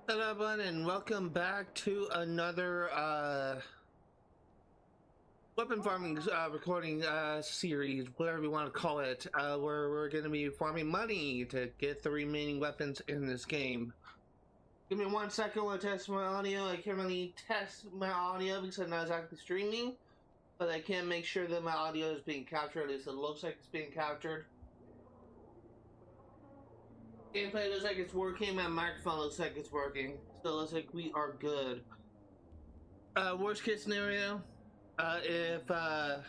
Hello everyone and welcome back to another weapon farming recording series, whatever you want to call it, where we're going to be farming money to get the remaining weapons in this game. Give me 1 second while I test my audio. I can't really test my audio because I'm not exactly streaming, but I can make sure that my audio is being captured. At least it looks like it's being captured. Gameplay looks like it's working. My microphone looks like it's working. So it looks like we are good. Worst case scenario, if I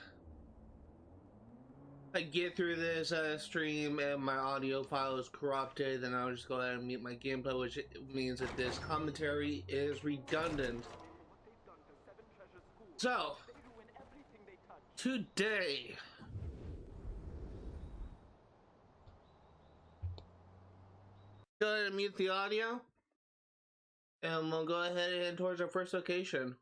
get through this stream and my audio file is corrupted, then I'll just go ahead and mute my gameplay, which means that this commentary is redundant. So, today, go ahead and mute the audio, and we'll go ahead and head towards our first location.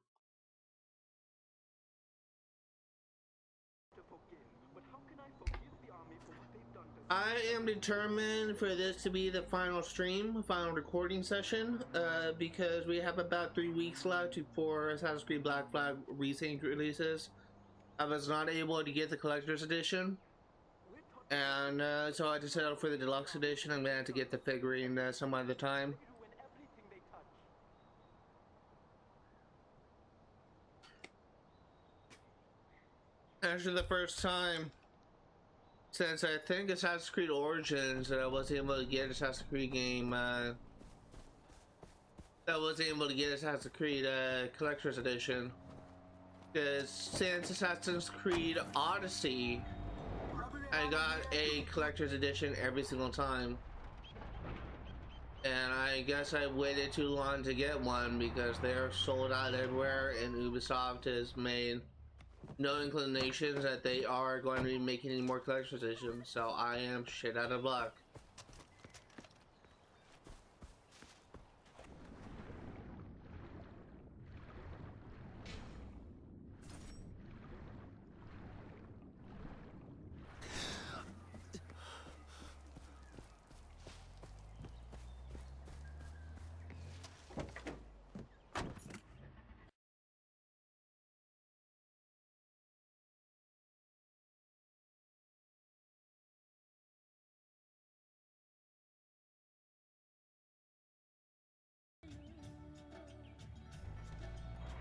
I am determined for this to be the final stream, final recording session, because we have about 3 weeks left before Assassin's Creed Black Flag Resync releases. I was not able to get the collector's edition, and so I just settled for the deluxe edition. I'm gonna have to get the figurine some other time. Actually, the first time since I think Assassin's Creed Origins that I wasn't able to get Assassin's Creed game, that wasn't able to get Assassin's Creed Collector's Edition. Because since Assassin's Creed Odyssey, I got a Collector's Edition every single time. And I guess I waited too long to get one because they're sold out everywhere, and Ubisoft has made no inclinations that they are going to be making any more collector's editions, so I am shit out of luck.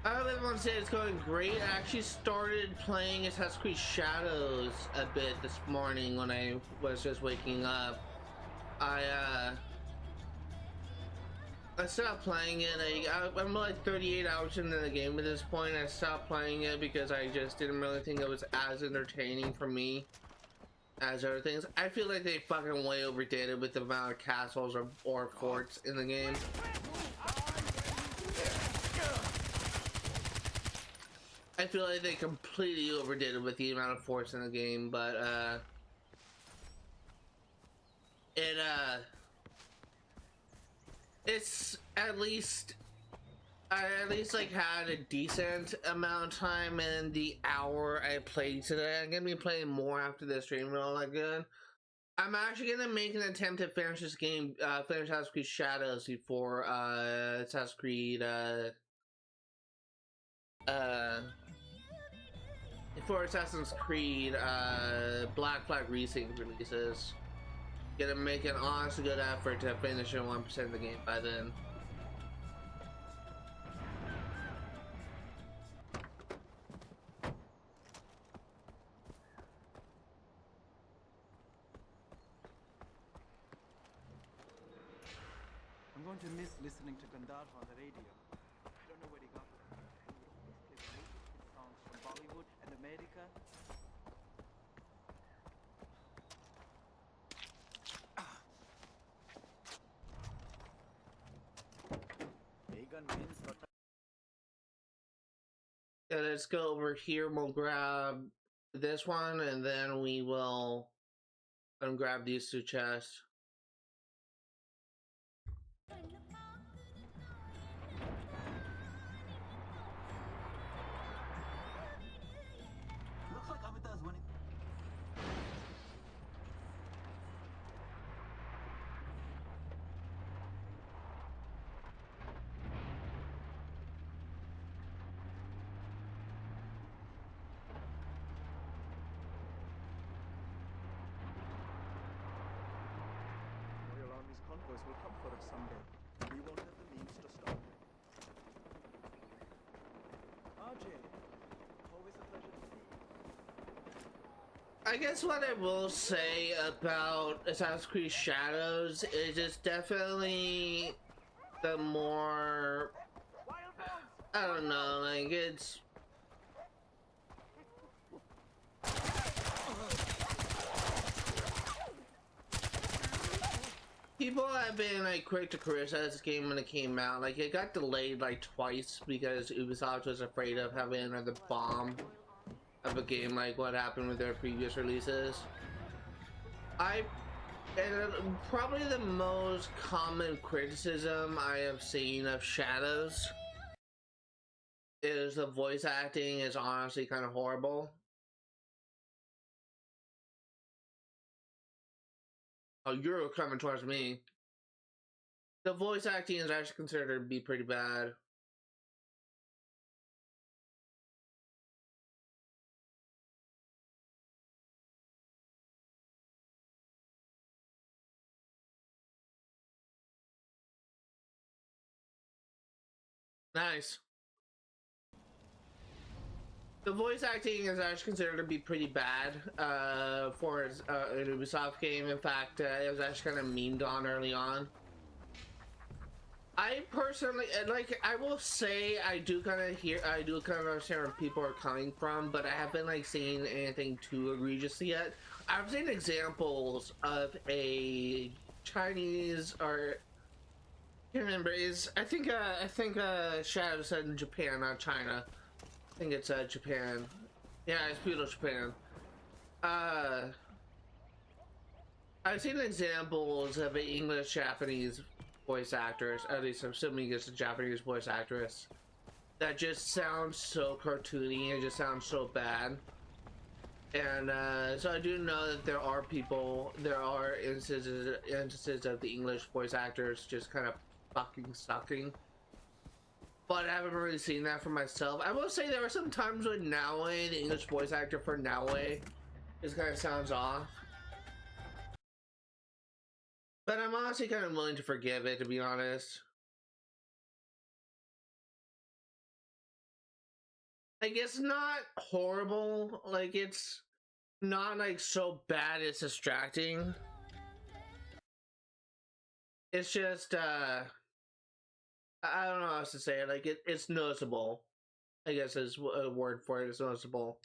I don't really want to say it's going great. I actually started playing Assassin's Creed Shadows a bit this morning when I was just waking up. I stopped playing it. I'm like 38 hours into the game at this point. I stopped playing it because I just didn't really think it was as entertaining for me as other things. I feel like they fucking way overdid it with the amount of castles or forts in the game. I feel like they completely overdid it with the amount of force in the game, but it's at least I like had a decent amount of time in the hour I played today. I'm gonna be playing more after this stream and all that good. I'm actually gonna make an attempt to finish this game, finish Assassin's Creed Shadows before Assassin's Creed before Assassin's Creed Black Flag Resync releases. Gonna make an honest good effort to finish in 1% of the game by then. I'm going to miss listening to Gandalf on the radio. I don't know where he got them. He would always play songs from Bollywood and America. Yeah, let's go over here. We'll grab this one, and then we will grab these 2 chests. Looks like Amita's winning. boys will come for us someday. We won't have the means to stop them. RJ, always a pleasure to see you. I guess what I will say about Assassin's Creed Shadows is it's definitely the more, I don't know, like it's people have been like quick to criticize this game when it came out. Like it got delayed like twice because Ubisoft was afraid of having another bomb of a game like what happened with their previous releases. Probably the most common criticism I have seen of Shadows is the voice acting is honestly kind of horrible. Oh, you're coming towards me. The voice acting is actually considered to be pretty bad. Nice. The voice acting is actually considered to be pretty bad for an Ubisoft game. In fact, it was actually kind of memed on early on. I personally, like, I will say I do kind of understand where people are coming from, but I haven't like seen anything too egregious yet. I've seen examples of a Chinese or I can't remember. I think Shadow said in Japan, not China. I think it's Japan. Yeah, it's Feudal Japan. I've seen examples of an English-Japanese voice actress, at least I'm assuming it's a Japanese voice actress, that just sounds so cartoony and just sounds so bad. And so I do know that there are instances of the English voice actors just kind of fucking sucking. But I haven't really seen that for myself. I will say there are some times when Naue, the English voice actor for Naue, just kind of sounds off. But I'm honestly kind of willing to forgive it, to be honest. Like, it's not horrible. Like, it's not, like, so bad it's distracting. It's just, I don't know how else to say it. Like, it's noticeable. I guess is a word for it. It's noticeable.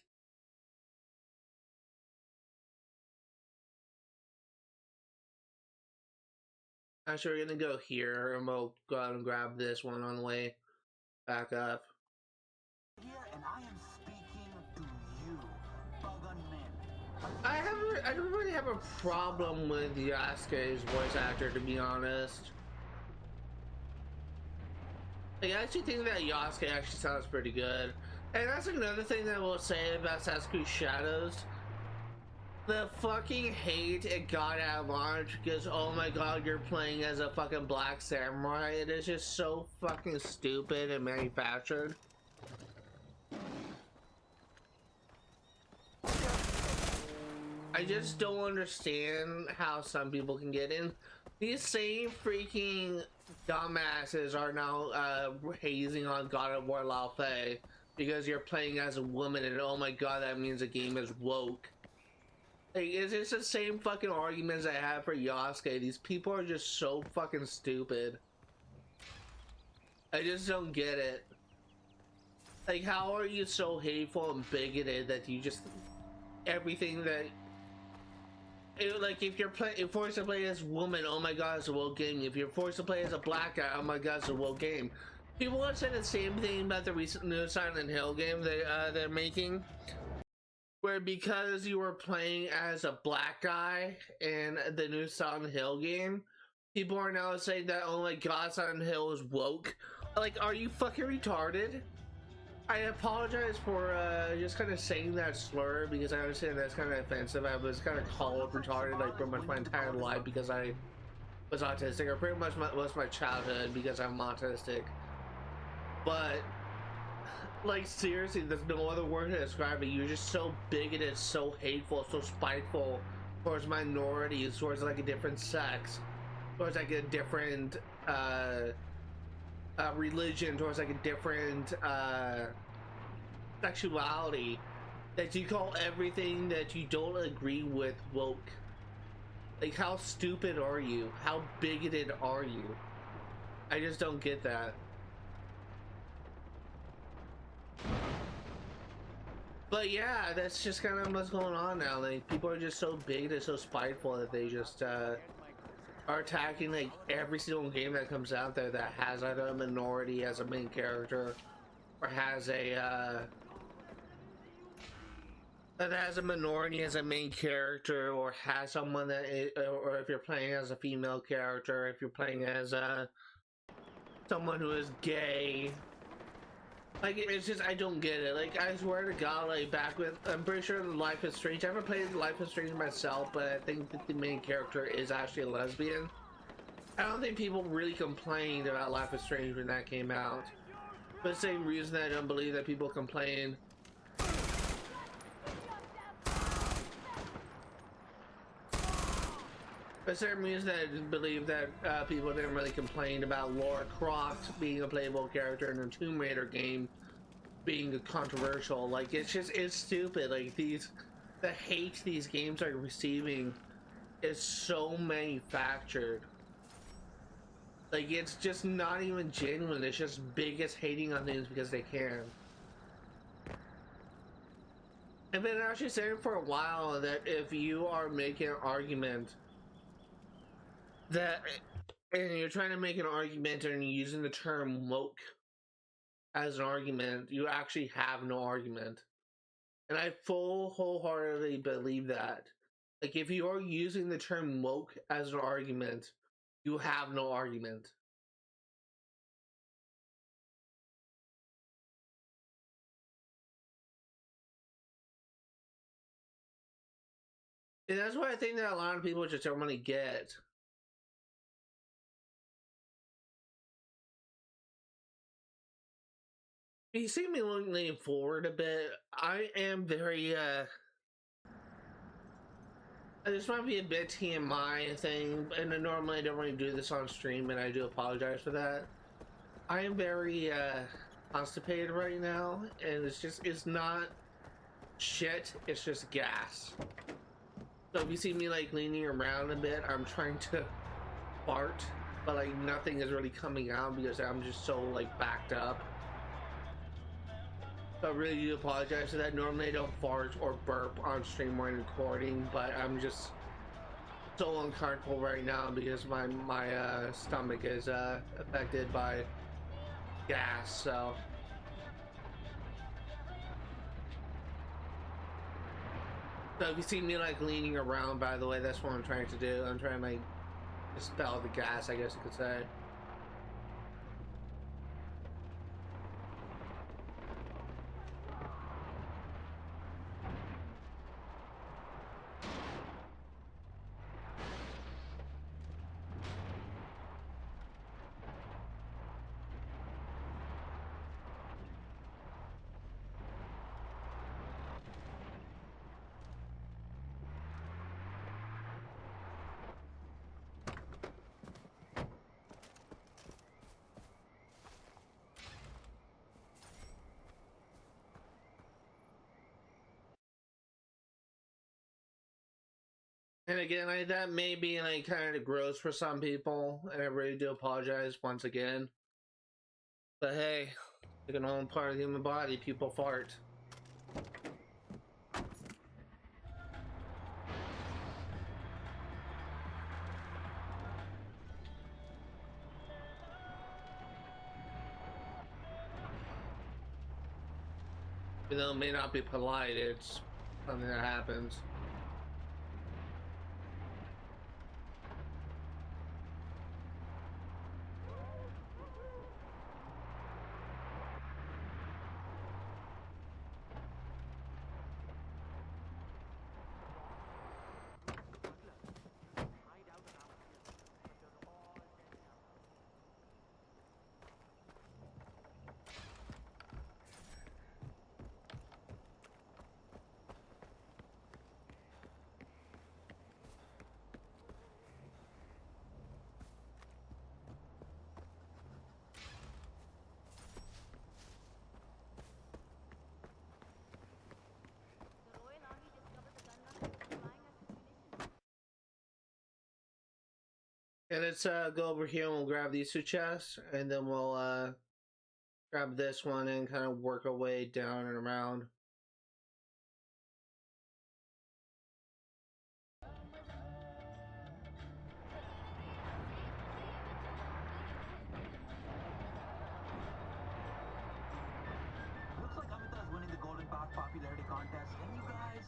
Actually, we're gonna go here, and we'll go out and grab this one on the way back up. Here, and I am speaking to you, Pagan men. I don't really have a problem with Yasuke's voice actor, to be honest. Like, I actually think that Yasuke actually sounds pretty good. And that's another thing that we'll say about Assassin's Creed Shadows. The fucking hate it got at launch because, oh my god, you're playing as a fucking black samurai. It is just so fucking stupid and manufactured. I just don't understand how some people can get in. These same freaking dumbasses are now hazing on God of War Lao Fei because you're playing as a woman, and oh my god, that means the game is woke. Like, it's just the same fucking arguments I have for Yasuke. These people are just so fucking stupid. I just don't get it. Like, how are you so hateful and bigoted that you just everything that like if you're forced to play as a woman, oh my god, it's a woke game. If you're forced to play as a black guy, oh my god, it's a woke game. People have said the same thing about the recent new Silent Hill game they're making, where because you were playing as a black guy in the new Silent Hill game, people are now saying that, oh my god, Silent Hill is woke. Like, are you fucking retarded? I apologize for just kind of saying that slur because I understand that's kind of offensive. I was kind of called retarded like pretty much my entire life because I was autistic, or pretty much was my childhood because I'm autistic. But like, seriously, there's no other word to describe it. You're just so bigoted, so hateful, so spiteful towards minorities, towards like a different sex. towards like a different religion, towards like a different sexuality, that you call everything that you don't agree with woke. Like, how stupid are you? How bigoted are you? I just don't get that. But yeah, that's just kind of what's going on now. Like, people are just so bigoted, so spiteful that they just are attacking like every single game that comes out there that has either a minority as a main character or has a that has a minority as a main character, or has someone that is, or if you're playing as a female character, if you're playing as someone who is gay. Like, it's just, I don't get it. Like, I swear to God, like, back with, I'm pretty sure Life is Strange, I haven't played Life is Strange myself, but I think that the main character is actually a lesbian. I don't think people really complained about Life is Strange when that came out. For the same reason I don't believe that people complain for the same reason I believe that people didn't really complain about Lara Croft being a playable character in a Tomb Raider game being controversial. Like, it's just, it's stupid. Like, the hate these games are receiving is so manufactured. Like, it's just not even genuine. It's just biggest hating on things because they can. I've been actually saying for a while that if you are making an argument that, and you're trying to make an argument and you're using the term woke as an argument, you actually have no argument. And I wholeheartedly believe that. Like, if you are using the term woke as an argument, you have no argument. And that's what I think that a lot of people just don't really get. You see me leaning forward a bit. I am very, this might be a bit TMI thing, and normally I don't really do this on stream, and I do apologize for that. I am very, constipated right now, and it's just, it's not shit, it's just gas. So if you see me, like, leaning around a bit, I'm trying to fart, but, like, nothing is really coming out because I'm just so, like, backed up. So I really do apologize for that. Normally I don't fart or burp on stream when recording, but I'm just so uncomfortable right now because my stomach is affected by gas. So if you see me like leaning around, by the way, that's what I'm trying to do. I'm trying to like dispel the gas, I guess you could say. And again, that may be like kind of gross for some people, and I really do apologize once again. But hey, it's an own part of the human body. People fart. Even though it may not be polite, it's something that happens. And let's go over here and we'll grab these two chests, and then we'll grab this one and kind of work our way down and around. Looks like Amita's winning the Golden Path popularity contest. And you guys?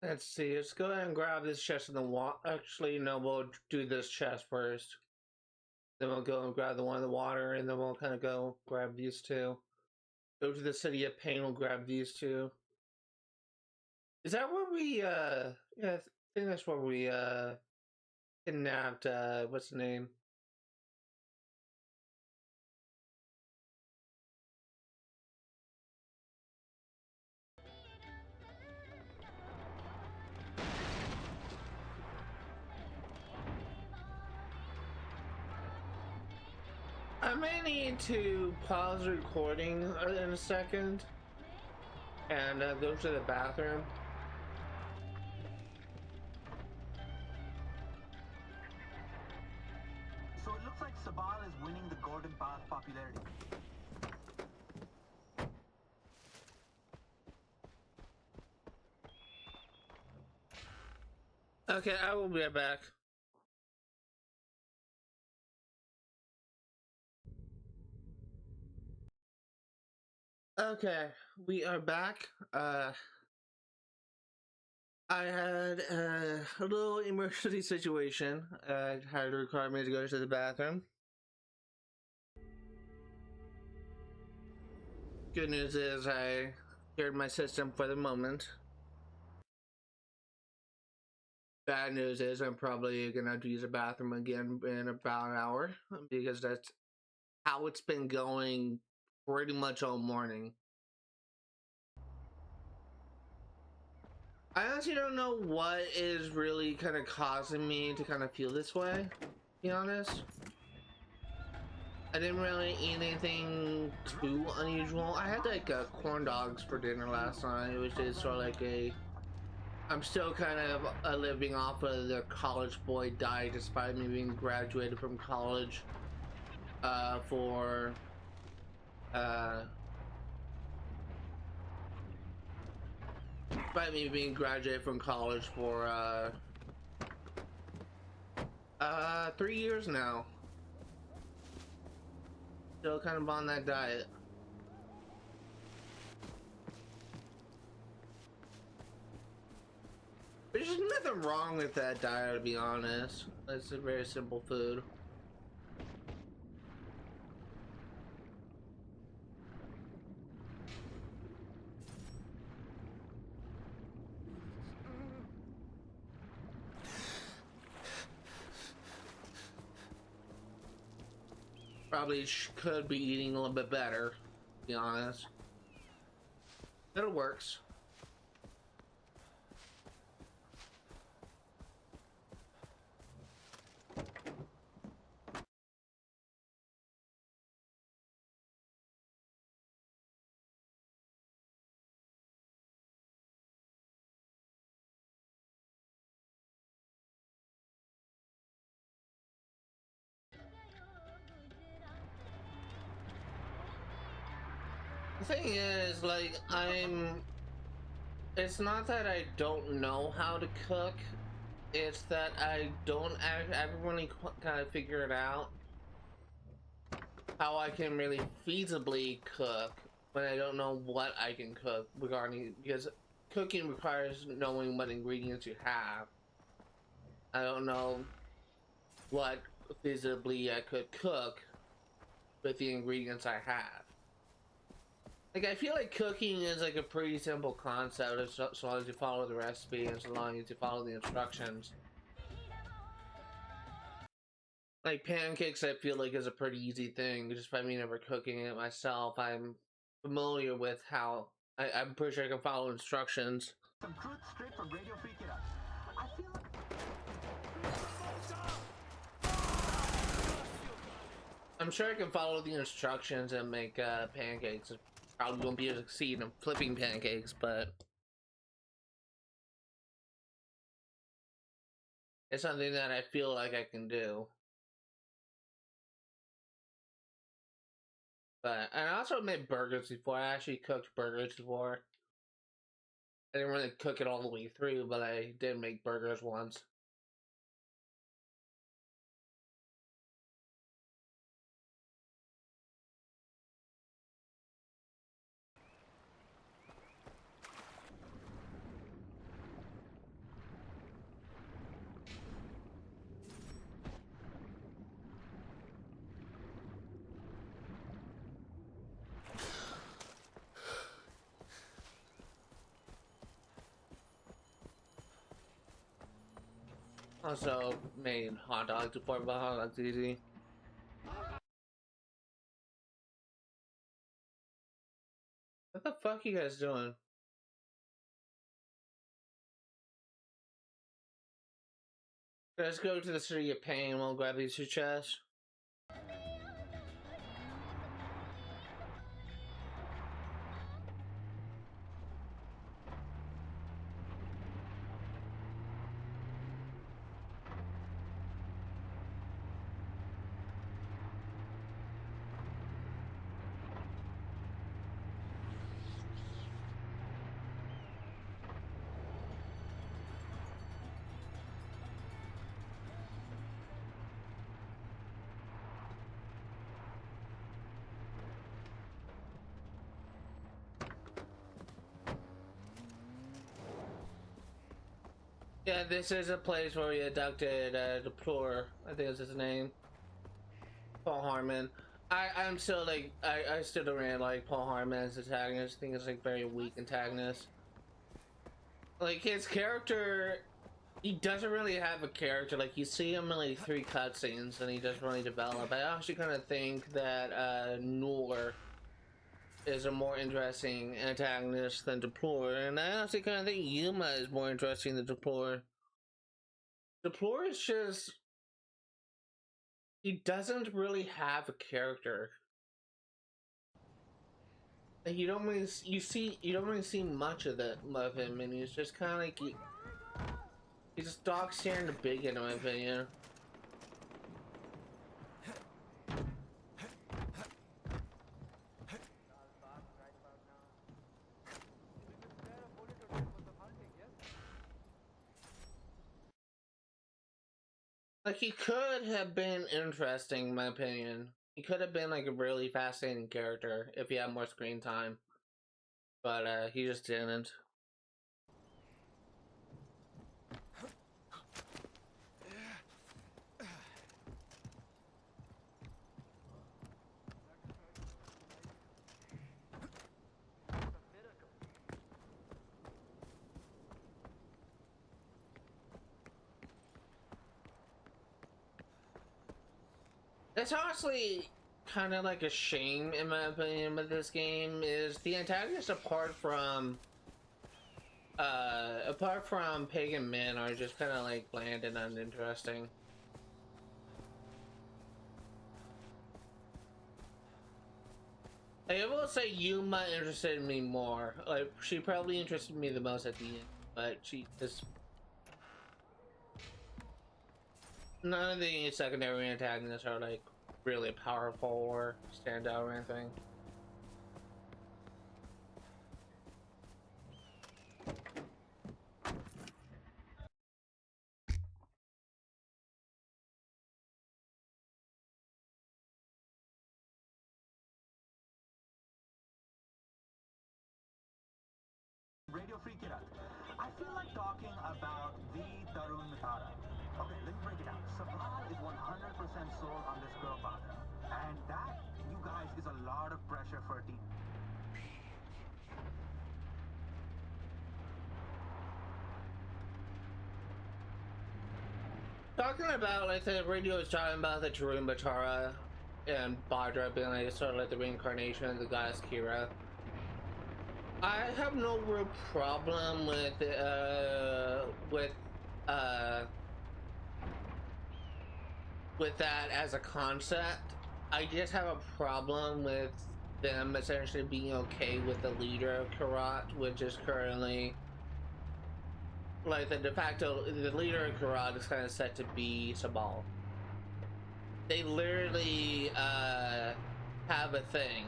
Let's see, let's go ahead and grab this chest in the water. Actually, no, we'll do this chest first. Then we'll go and grab the one in the water, and then we'll kind of go grab these two. Go to the City of Pain, we'll grab these two. Is that where we, yeah, I think that's where we, kidnapped, what's the name? I may need to pause the recording in a second and go to the bathroom. So it looks like Sabal is winning the Golden Path popularity. Okay, I will be right back. Okay, we are back. I had a little emergency situation. Had to require me to go to the bathroom. Good news is I cleared my system for the moment. Bad news is I'm probably gonna have to use the bathroom again in about an hour because that's how it's been going pretty much all morning. I honestly don't know what is really kind of causing me to kind of feel this way, to be honest. I didn't really eat anything too unusual. I had like corn dogs for dinner last night, which is sort of like a... I'm still kind of living off of the college boy diet despite me being graduated from college for despite me being graduated from college for 3 years now. Still kind of on that diet. There's just nothing wrong with that diet, to be honest. It's a very simple food. Probably could be eating a little bit better, to be honest. But it works. The thing is, like, it's not that I don't know how to cook, it's that I don't ever really kind of figure it out how I can really feasibly cook when I don't know what I can cook regarding, because cooking requires knowing what ingredients you have. I don't know what feasibly I could cook with the ingredients I have. Like, I feel like cooking is like a pretty simple concept as long as you follow the recipe and so long as you follow the instructions. Like pancakes, I feel like is a pretty easy thing just by me never cooking it myself. I'm familiar with how I'm pretty sure I can follow instructions. Some truth straight from Radio Free Kid. I feel like I'm sure I can follow the instructions and make pancakes. Probably won't be able to succeed in flipping pancakes, but it's something that I feel like I can do. But and I also made burgers before. I actually cooked burgers before. I didn't really cook it all the way through, but I did make burgers once. Also made hot dogs before, but hot dogs easy. What the fuck you guys doing? Let's go to the City of Pain. We'll grab these two chests. Yeah, this is a place where we abducted Deplore. I think that's his name. Paul Harmon. I'm still like I still don't really like Paul Harmon as antagonist. I think it's like very weak antagonist. Like his character, he doesn't really have a character. Like you see him in like 3 cutscenes and he doesn't really develop. I actually kind of think that Noor is a more interesting antagonist than Deplore, and I honestly kind of think Yuma is more interesting than Deplore. Deplore is just, he doesn't really have a character. Like you don't really you don't really see much of him, and he's just kind of like he's just dog staring the big in my opinion. Like he could have been interesting, in my opinion. He could have been like a really fascinating character if he had more screen time, but he just didn't. It's honestly kind of like a shame, in my opinion, with this game is the antagonists apart from Pagan Min are just kind of like bland and uninteresting. I will say Yuma interested me more. Like she probably interested me the most at the end, but she just none of the secondary antagonists are like really powerful or stand out or anything. Radio Free Kid. I feel like talking about the Tarun Tara. Okay, let me break it down. Supply is 100% sold on this girl Barbara. And that, you guys, is a lot of pressure for a team. Talking about, like, the radio is talking about the Tarun Batara and Badra being like sort of like the reincarnation of the goddess Kira. I have no real problem with that as a concept. I just have a problem with them essentially being okay with the leader of Karat, which is currently like the leader of Karat is kind of set to be Sabal. They literally have a thing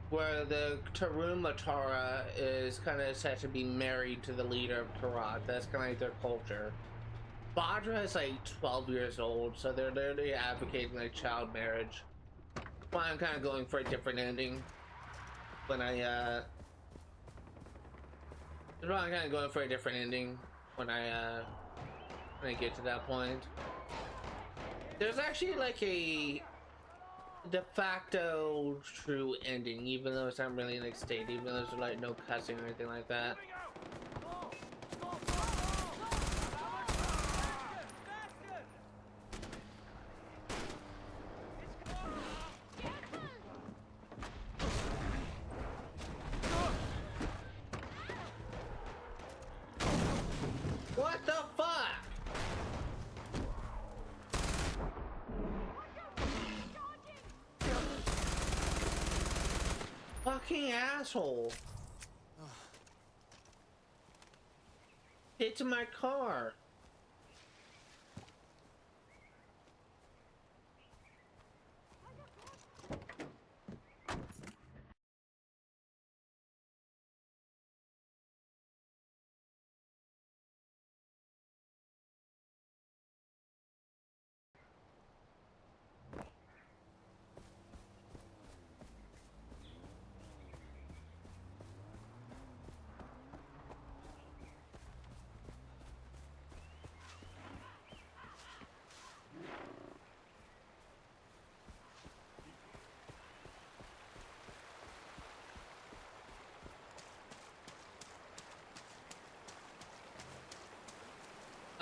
where the Tarun Matara is kind of said to be married to the leader of Karat. That's kind of like their culture. Badra is like 12 years old, so they're literally advocating like child marriage. Well, I'm kind of going for a different ending when I'm kind of going for a different ending when I get to that point. There's actually like a de facto true ending, even though it's not really like stated, even though there's like no cussing or anything like that. What the fuck? Fucking asshole. Hit my car.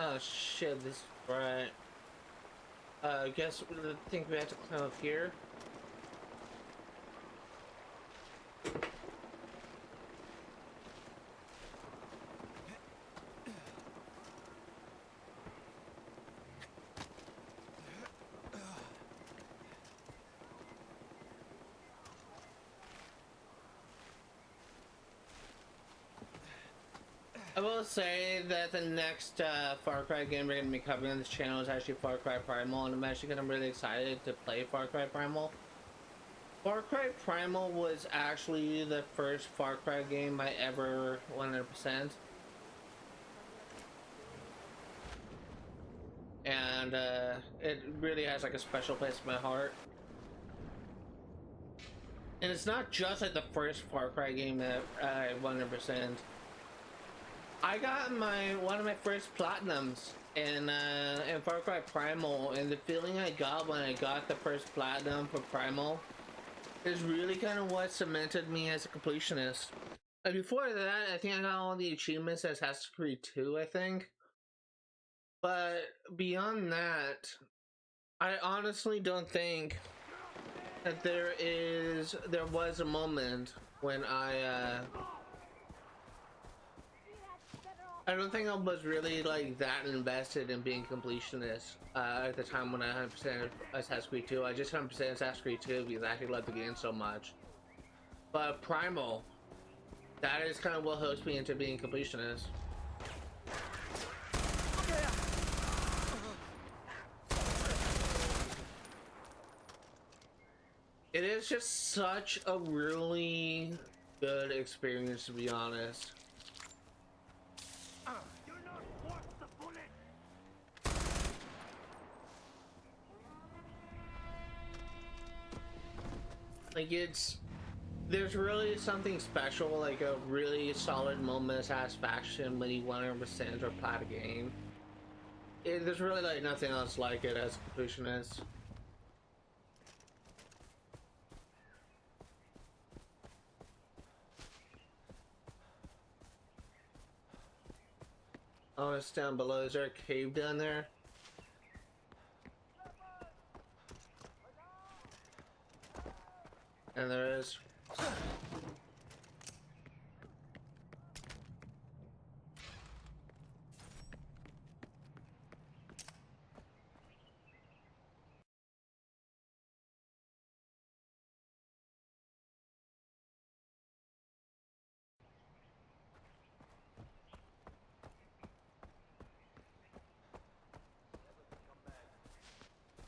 Oh shit, this is right. I guess I think we have to climb up here. I will say that the next Far Cry game we're going to be covering on this channel is actually Far Cry Primal, and I'm actually going to be really excited to play Far Cry Primal. Far Cry Primal was actually the first Far Cry game I ever 100%. And it really has like a special place in my heart. And it's not just like the first Far Cry game that I 100%. I got one of my first platinums in Far Cry Primal, and the feeling I got when I got the first platinum for Primal is really kind of what cemented me as a completionist. And before that, I think I got all the achievements as Assassin's Creed 2, I think. But beyond that, I honestly don't think that there was a moment when I don't think I was really like that invested in being completionist at the time when I 100% Assassin's Creed 2. I just 100% Assassin's Creed 2 because I actually love the game so much. But Primal, that is kind of what hooked me into being completionist. It is just such a really good experience, to be honest. You're not worth the bullet. Like, there's really something special, like a really solid moment of satisfaction when you 100% or plat a game. There's really like nothing else like it as a completionist. Oh, it's down below. Is there a cave down there? And there is.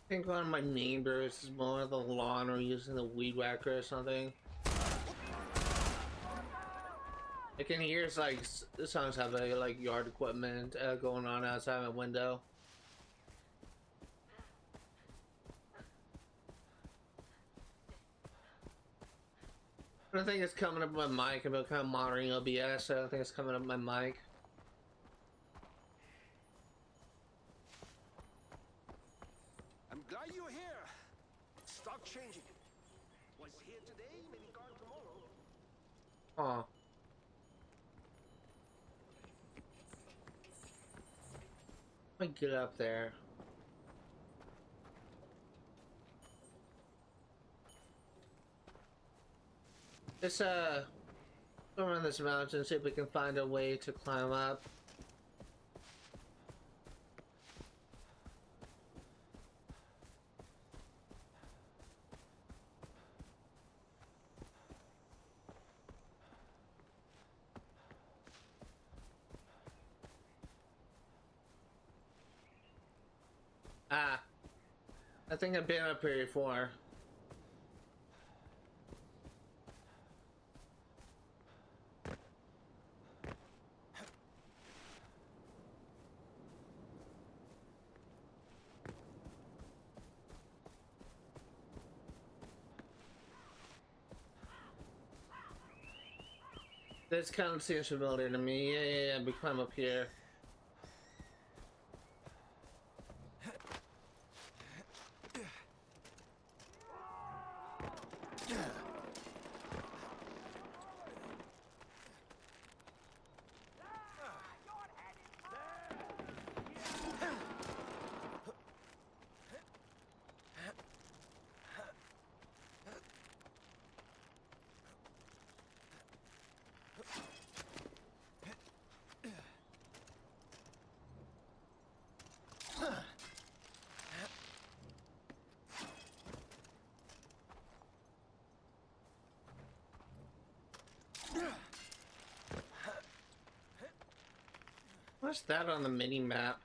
I think one of my neighbors is mowing the lawn or using the weed whacker or something. I can hear like sounds have like yard equipment going on outside my window. I don't think it's coming up my mic. I'm kind of monitoring OBS. I don't think it's coming up my mic. I'm glad you're here. Stock changing. What's here today may be gone tomorrow. Oh. Let me get up there. Let's go around this mountain and see if we can find a way to climb up. Ah, I think I've been up here before. This kind of seems familiar to me. Yeah, we climb up here. What's that on the mini map?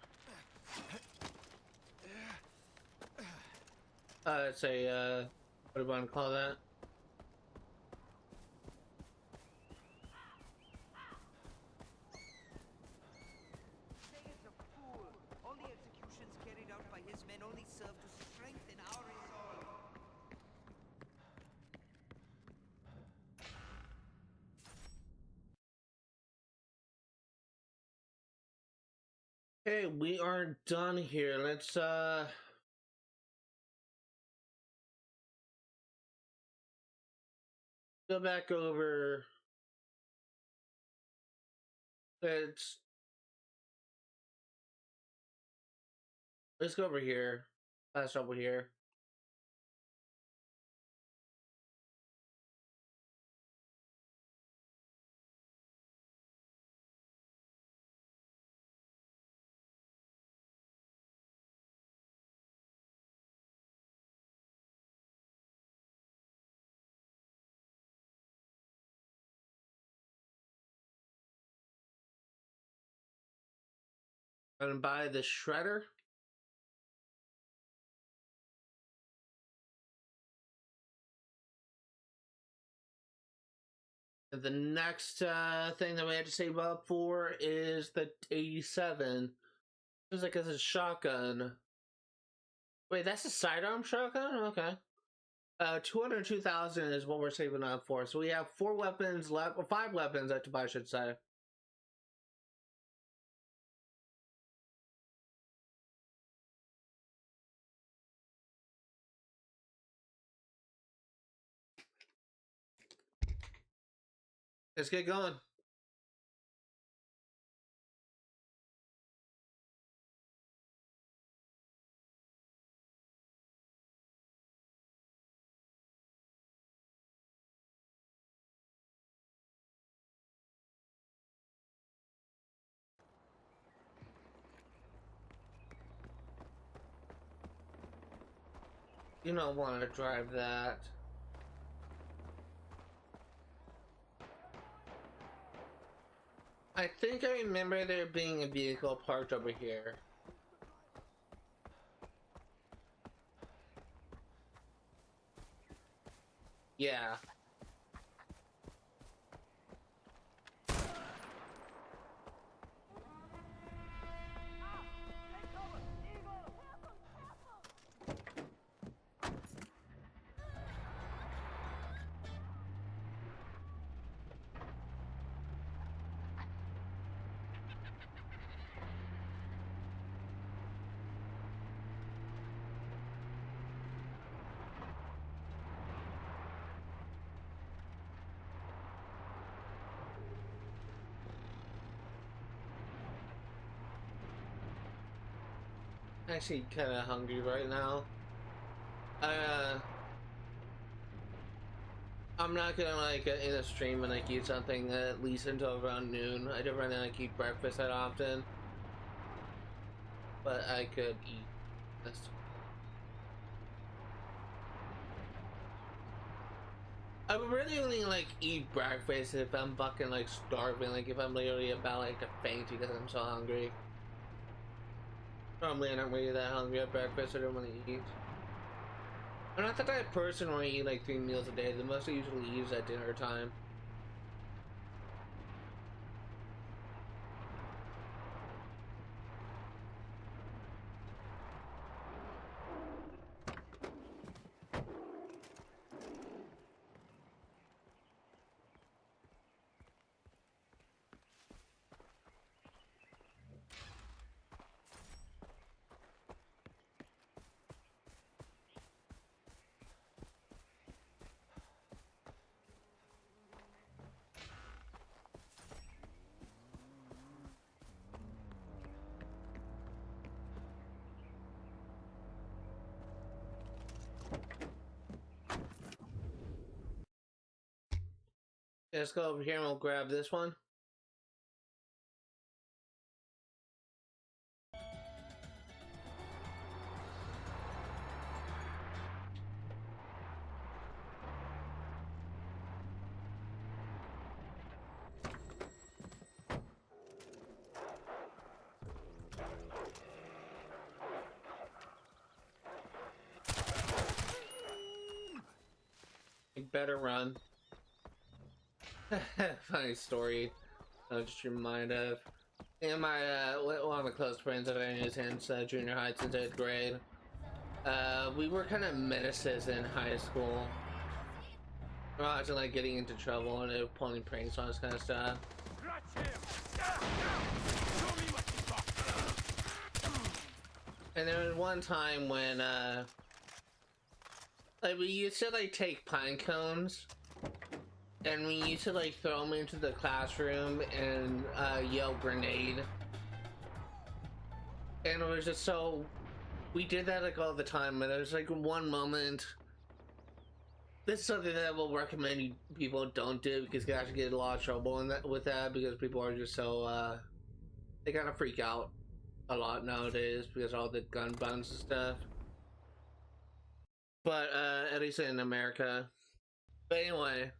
It's a, what do you want to call that? Say it's a fool. All the executions carried out by his men only serve to strengthen our resolve. Okay, we are done here. Let's go back over. Let's go over here. Last over here. And buy the shredder. And the next thing that we had to save up for is the 87. It's like it's a shotgun. Wait, that's a sidearm shotgun? Okay. 202,000 is what we're saving up for. So we have 4 weapons left, or 5 weapons to buy, I should say. Let's get going. You don't want to drive that. I think I remember there being a vehicle parked over here. Yeah. Actually kind of hungry right now. I'm not gonna like in a stream and like eat something at least until around noon. I don't really like eat breakfast that often, but I could eat this. I would really only like eat breakfast if I'm fucking like starving, like if I'm literally about like to faint because I'm so hungry. Normally I'm not really that hungry at breakfast. I don't want to eat. I'm not the type of person where I eat like 3 meals a day. The most I usually eat is at dinner time. Let's go over here and we'll grab this one. You better run. Funny story. I'll just remind of. And my one of my close friends that I knew since junior high, since 8th grade. We were kind of menaces in high school. We're often like getting into trouble and pulling pranks on this kind of stuff. And there was one time when like we used to like take pine cones and we used to like throw them into the classroom and yell grenade. And it was just so, we did that like all the time, and there was like one moment. This is something that I will recommend people don't do because you actually get a lot of trouble in that with that because people are just so they kind of freak out a lot nowadays because of all the gun buns and stuff. But at least in America. But anyway,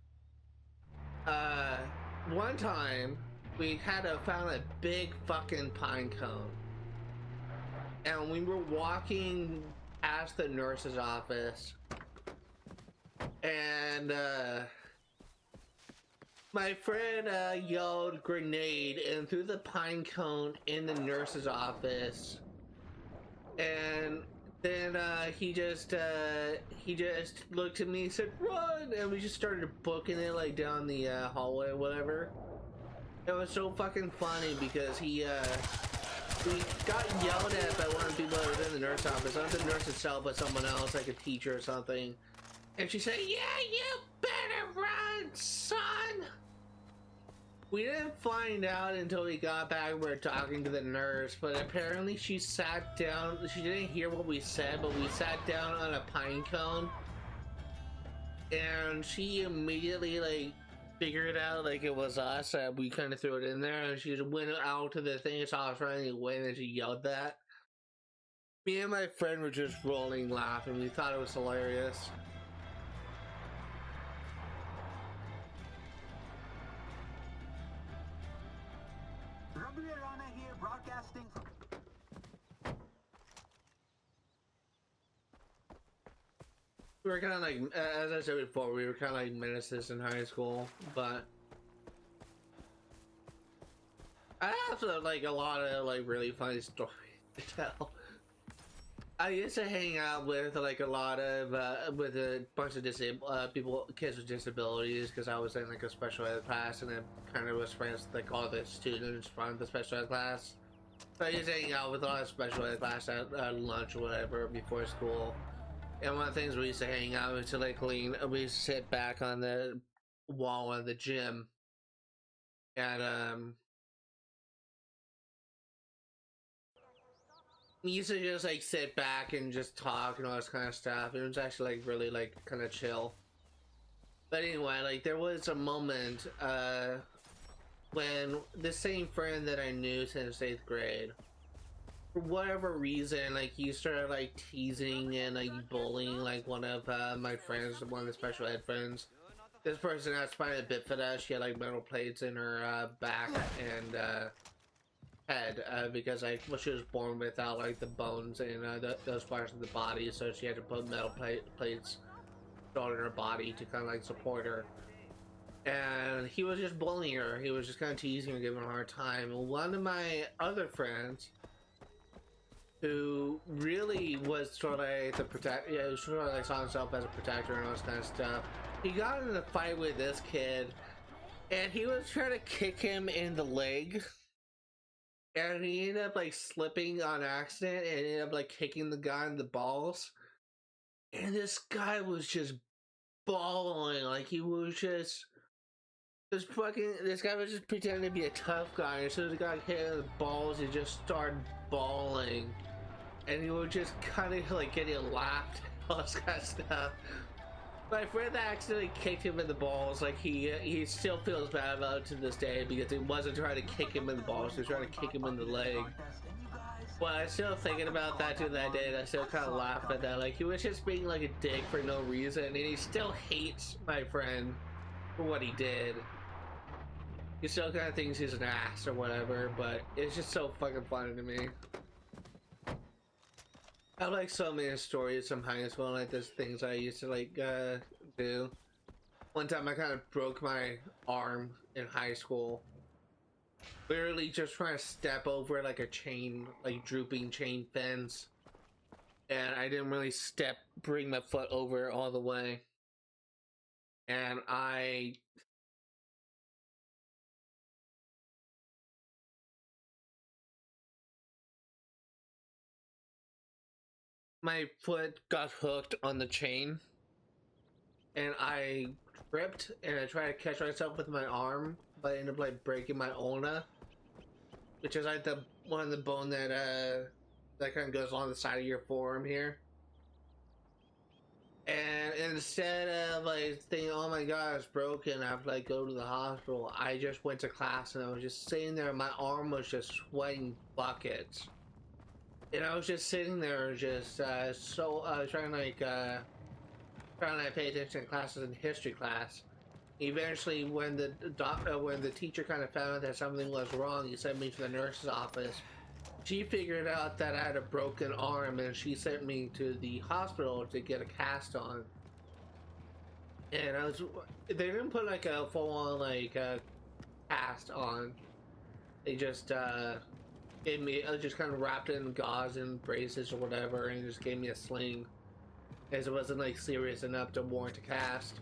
one time we had found a big fucking pine cone, and we were walking past the nurse's office, and my friend yelled grenade and threw the pine cone in the nurse's office, and then he just looked at me and said run, and we just started booking it like down the hallway or whatever. It was so fucking funny because we got yelled at by one of the people that was in the nurse office, not the nurse itself but someone else, like a teacher or something, and she said, yeah, you better run, son. We didn't find out until we got back. We were talking to the nurse, but apparently she sat down. She didn't hear what we said, but we sat down on a pine cone, and she immediately like figured out like it was us. We kind of threw it in there, and she just went out to the thing and saw us running away, and then she yelled that. Me and my friend were just rolling laughing. We thought it was hilarious. Ravi Rana here, broadcasting from... We were kind of like, as I said before, we were kind of like menaces in high school, but I have like a lot of like really funny stories to tell. I used to hang out with like a lot of with a bunch of people, kids with disabilities, because I was in like a special ed class, and I kind of was friends with like all the students from the special ed class. So I used to hang out with a lot of special ed class at lunch or whatever before school. And one of the things we used to hang out was to like we used to sit back on the wall of the gym, and we used to just like sit back and just talk and all this kind of stuff. It was actually like really like kind of chill. But anyway, like there was a moment when the same friend that I knew since 8th grade, for whatever reason, like he started like teasing and like bullying like one of my friends, one of the special ed friends. This person had spina bifida. She had like metal plates in her back and head because like she was born without like the bones and those parts of the body, so she had to put metal plates on her body to kind of like support her. And he was just bullying her. He was just kind of teasing her, giving her a hard time. And one of my other friends, who really was sort of like the protector, sort of like saw himself as a protector and all this kind of stuff, he got in a fight with this kid, and he was trying to kick him in the leg. And he ended up like slipping on accident and ended up like kicking the guy in the balls. And this guy was just bawling. Like he was just this guy was just pretending to be a tough guy. And so the guy hit in the balls, he just started bawling. And he was just kind of like getting laughed at all this kind of stuff. My friend that accidentally kicked him in the balls, like he still feels bad about it to this day, because he wasn't trying to kick him in the balls, he was trying to kick him in the leg. But I'm still thinking about that to that day, and I still kind of laugh at that. Like he was just being like a dick for no reason, and he still hates my friend for what he did. He still kind of thinks he's an ass or whatever, but it's just so fucking funny to me. I have like so many stories from high school, like there's things I used to like do. One time I kind of broke my arm in high school. Literally just trying to step over like a chain, like drooping chain fence. And I didn't really bring my foot over all the way. And my foot got hooked on the chain, and I tripped, and I tried to catch myself with my arm, but I ended up like breaking my ulna, which is like the one of the bone that that kind of goes along the side of your forearm here. And instead of like thinking, oh my god, it's broken, I have to like go to the hospital, I just went to class and I was just sitting there, my arm was just sweating buckets. And I was just sitting there, just trying to pay attention to classes in history class. Eventually, when the teacher kind of found out that something was wrong, he sent me to the nurse's office. She figured out that I had a broken arm, and she sent me to the hospital to get a cast on. And they didn't put like a full-on like cast on. They just gave me, I just kind of wrapped it in gauze and braces or whatever, and just gave me a sling, as it wasn't like serious enough to warrant a cast.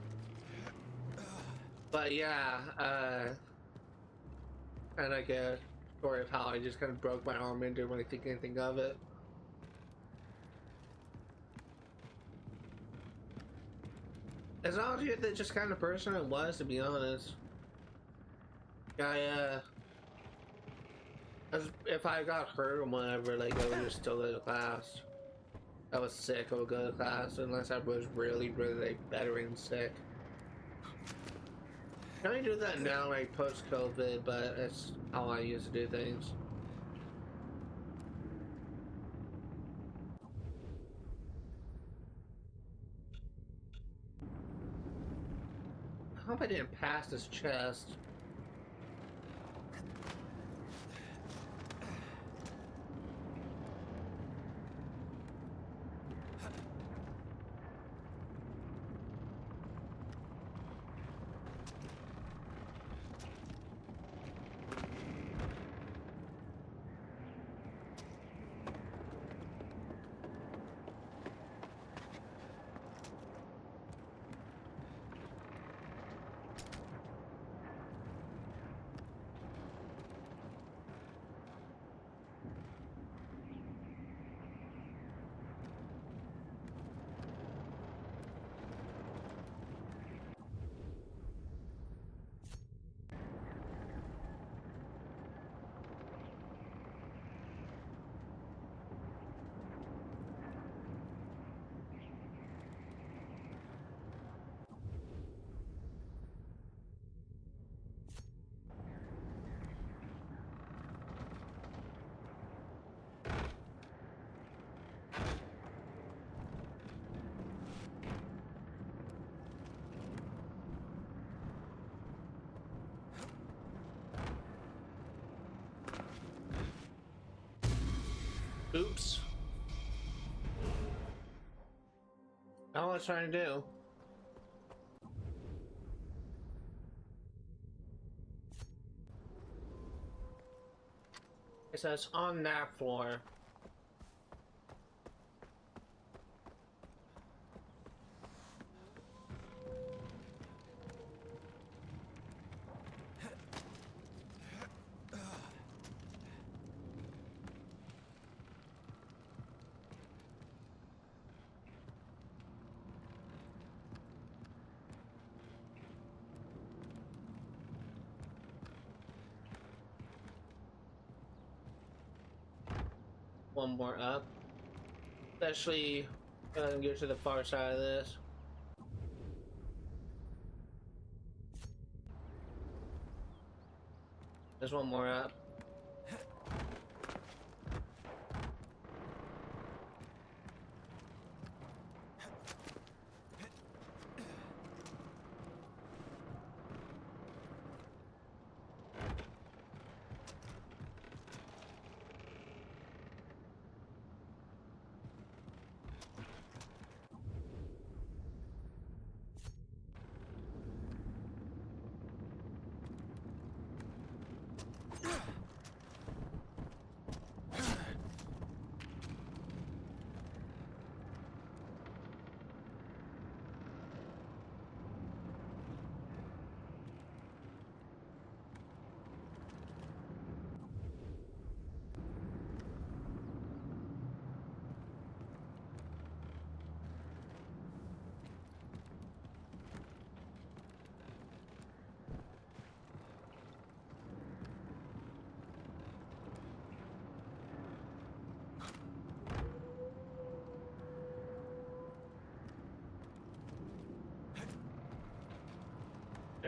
But yeah, kind of like a story of how I just kind of broke my arm and didn't really think anything of it. It's not just the kind of person I was, to be honest. I if I got hurt or whatever, like I would just still go to class. I was sick, I would go to class unless I was really, really like veteran sick. I only do that now, like post-COVID, but it's how I used to do things. I hope I didn't pass this chest. Oops. I don't know what I was trying to do. It says on that floor. One more up. Especially get to the far side of this. There's one more up.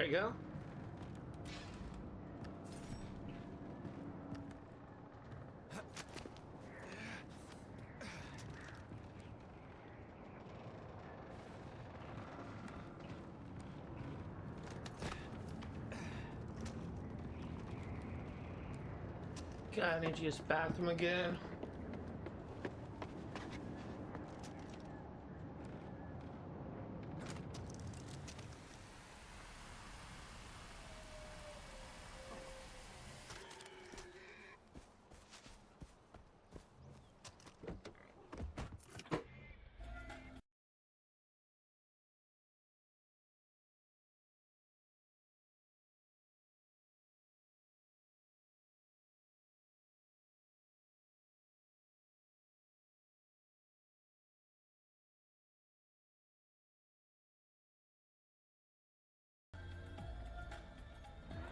There you go. God, I need to use the bathroom again.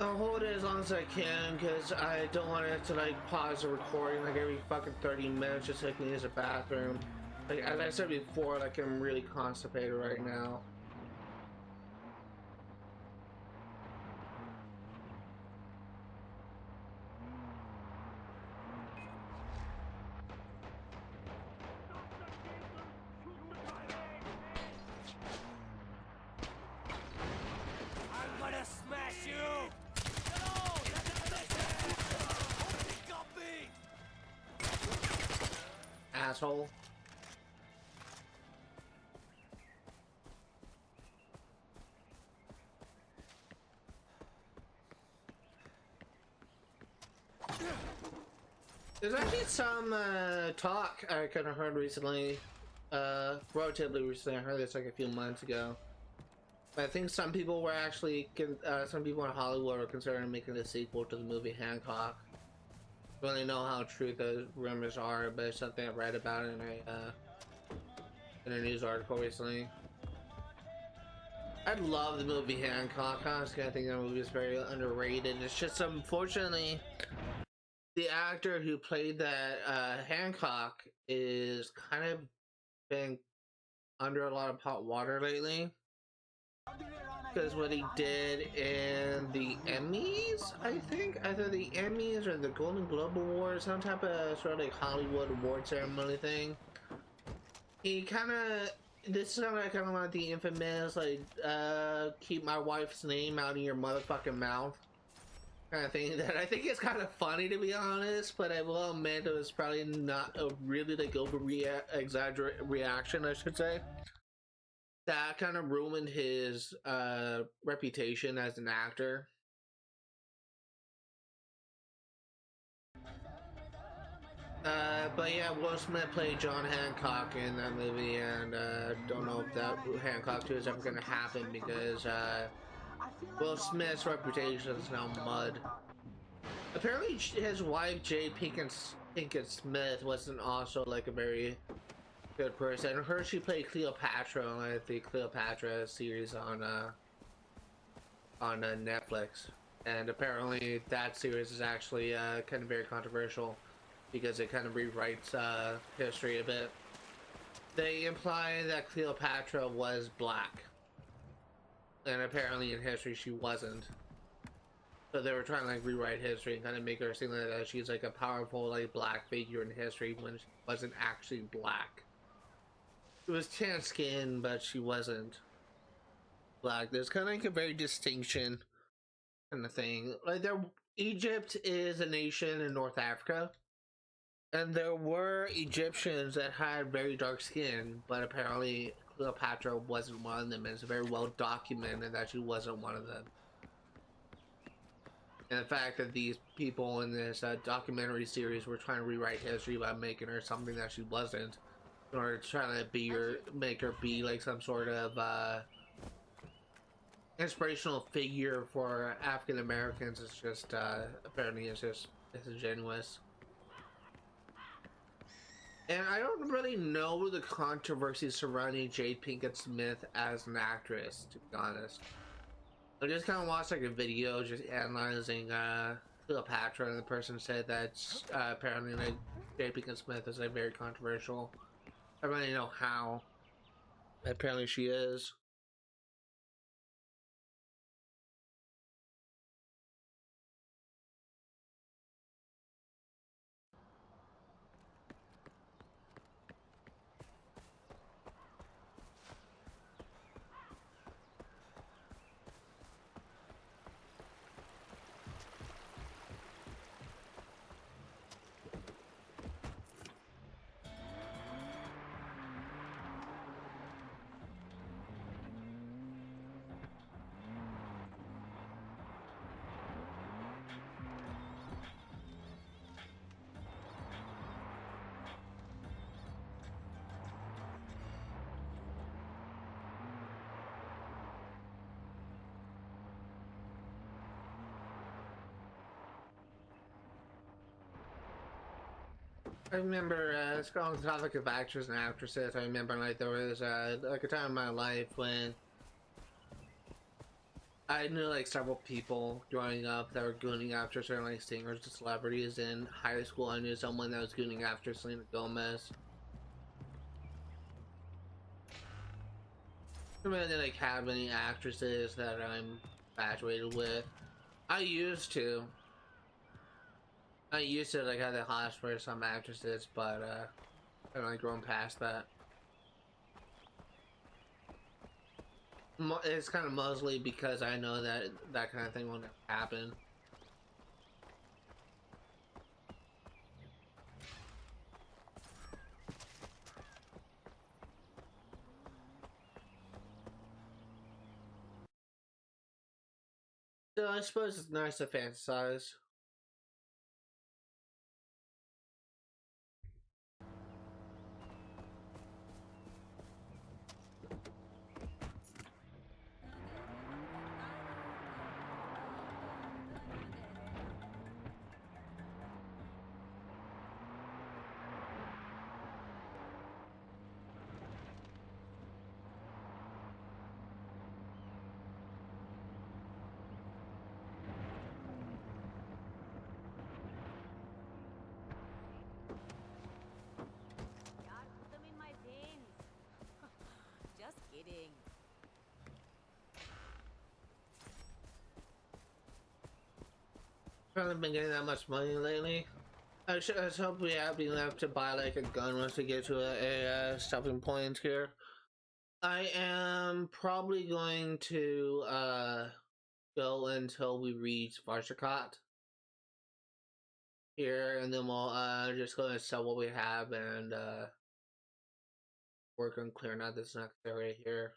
I'll hold it as long as I can because I don't want it to like pause the recording like every fucking 30 minutes just so I can use the bathroom. Like as I said before, like I'm really constipated right now. I'm gonna smash you! No! He got me! Asshole. There's actually some talk I kind of heard recently, relatively recently. I heard this like a few months ago. But I think some people were actually, some people in Hollywood are considering making a sequel to the movie Hancock. I don't really know how true those rumors are, but it's something I read about in a news article recently. I love the movie Hancock. Honestly, I think that movie is very underrated. It's just unfortunately the actor who played that Hancock is kind of been under a lot of hot water lately because what he did in the Emmys, I think either the Emmys or the Golden Globe Awards, some type of sort of like Hollywood award ceremony thing. He kind of, this is kind of like the infamous like keep my wife's name out of your motherfucking mouth kind of thing that I think is kind of funny, to be honest, but I will admit it was probably not a really like exaggerate reaction, I should say. That kind of ruined his reputation as an actor. But yeah, Will Smith played John Hancock in that movie, and don't know if that Hancock 2 is ever gonna happen because Will Smith's reputation is now mud. Apparently, his wife Jada Pinkett Smith wasn't also like a very good person. Her, she played Cleopatra on like, the Cleopatra series on Netflix, and apparently that series is actually kind of very controversial because it kind of rewrites history a bit. They imply that Cleopatra was black, and apparently in history she wasn't. So they were trying to like rewrite history and kind of make her seem like she's like a powerful like black figure in history when she wasn't actually black. She was tan skin, but she wasn't black. There's kind of like a very distinction kind of thing. Like Egypt is a nation in North Africa, and there were Egyptians that had very dark skin, but apparently Cleopatra wasn't one of them, and it's very well documented that she wasn't one of them. And the fact that these people in this documentary series were trying to rewrite history by making her something that she wasn't, in order to try to make her be like some sort of inspirational figure for African Americans, is just apparently it's just disingenuous. And I don't really know the controversy surrounding Jada Pinkett Smith as an actress, to be honest. I just kind of watched like a video just analyzing Cleopatra, and the person said that apparently like Jada Pinkett Smith is like very controversial. I don't really know how. Apparently she is. I remember, it's on the topic of actors and actresses. I remember like there was like a time in my life when I knew like several people growing up that were gooning after certain like singers and celebrities. In high school, I knew someone that was gooning after Selena Gomez. I really didn't like have any actresses that I'm infatuated with. I used to. Like have the hots for some actresses, but I've like grown past that. It's kind of mostly because I know that that kind of thing won't happen. So I suppose it's nice to fantasize. Yaar, put them in my veins. Just kidding. I haven't been getting that much money lately. I was hoping we have enough to buy like a gun once we get to a stopping point here. I am probably going to go until we reach Varshakot here, and then we'll just go and sell what we have and work on clearing out this next area here.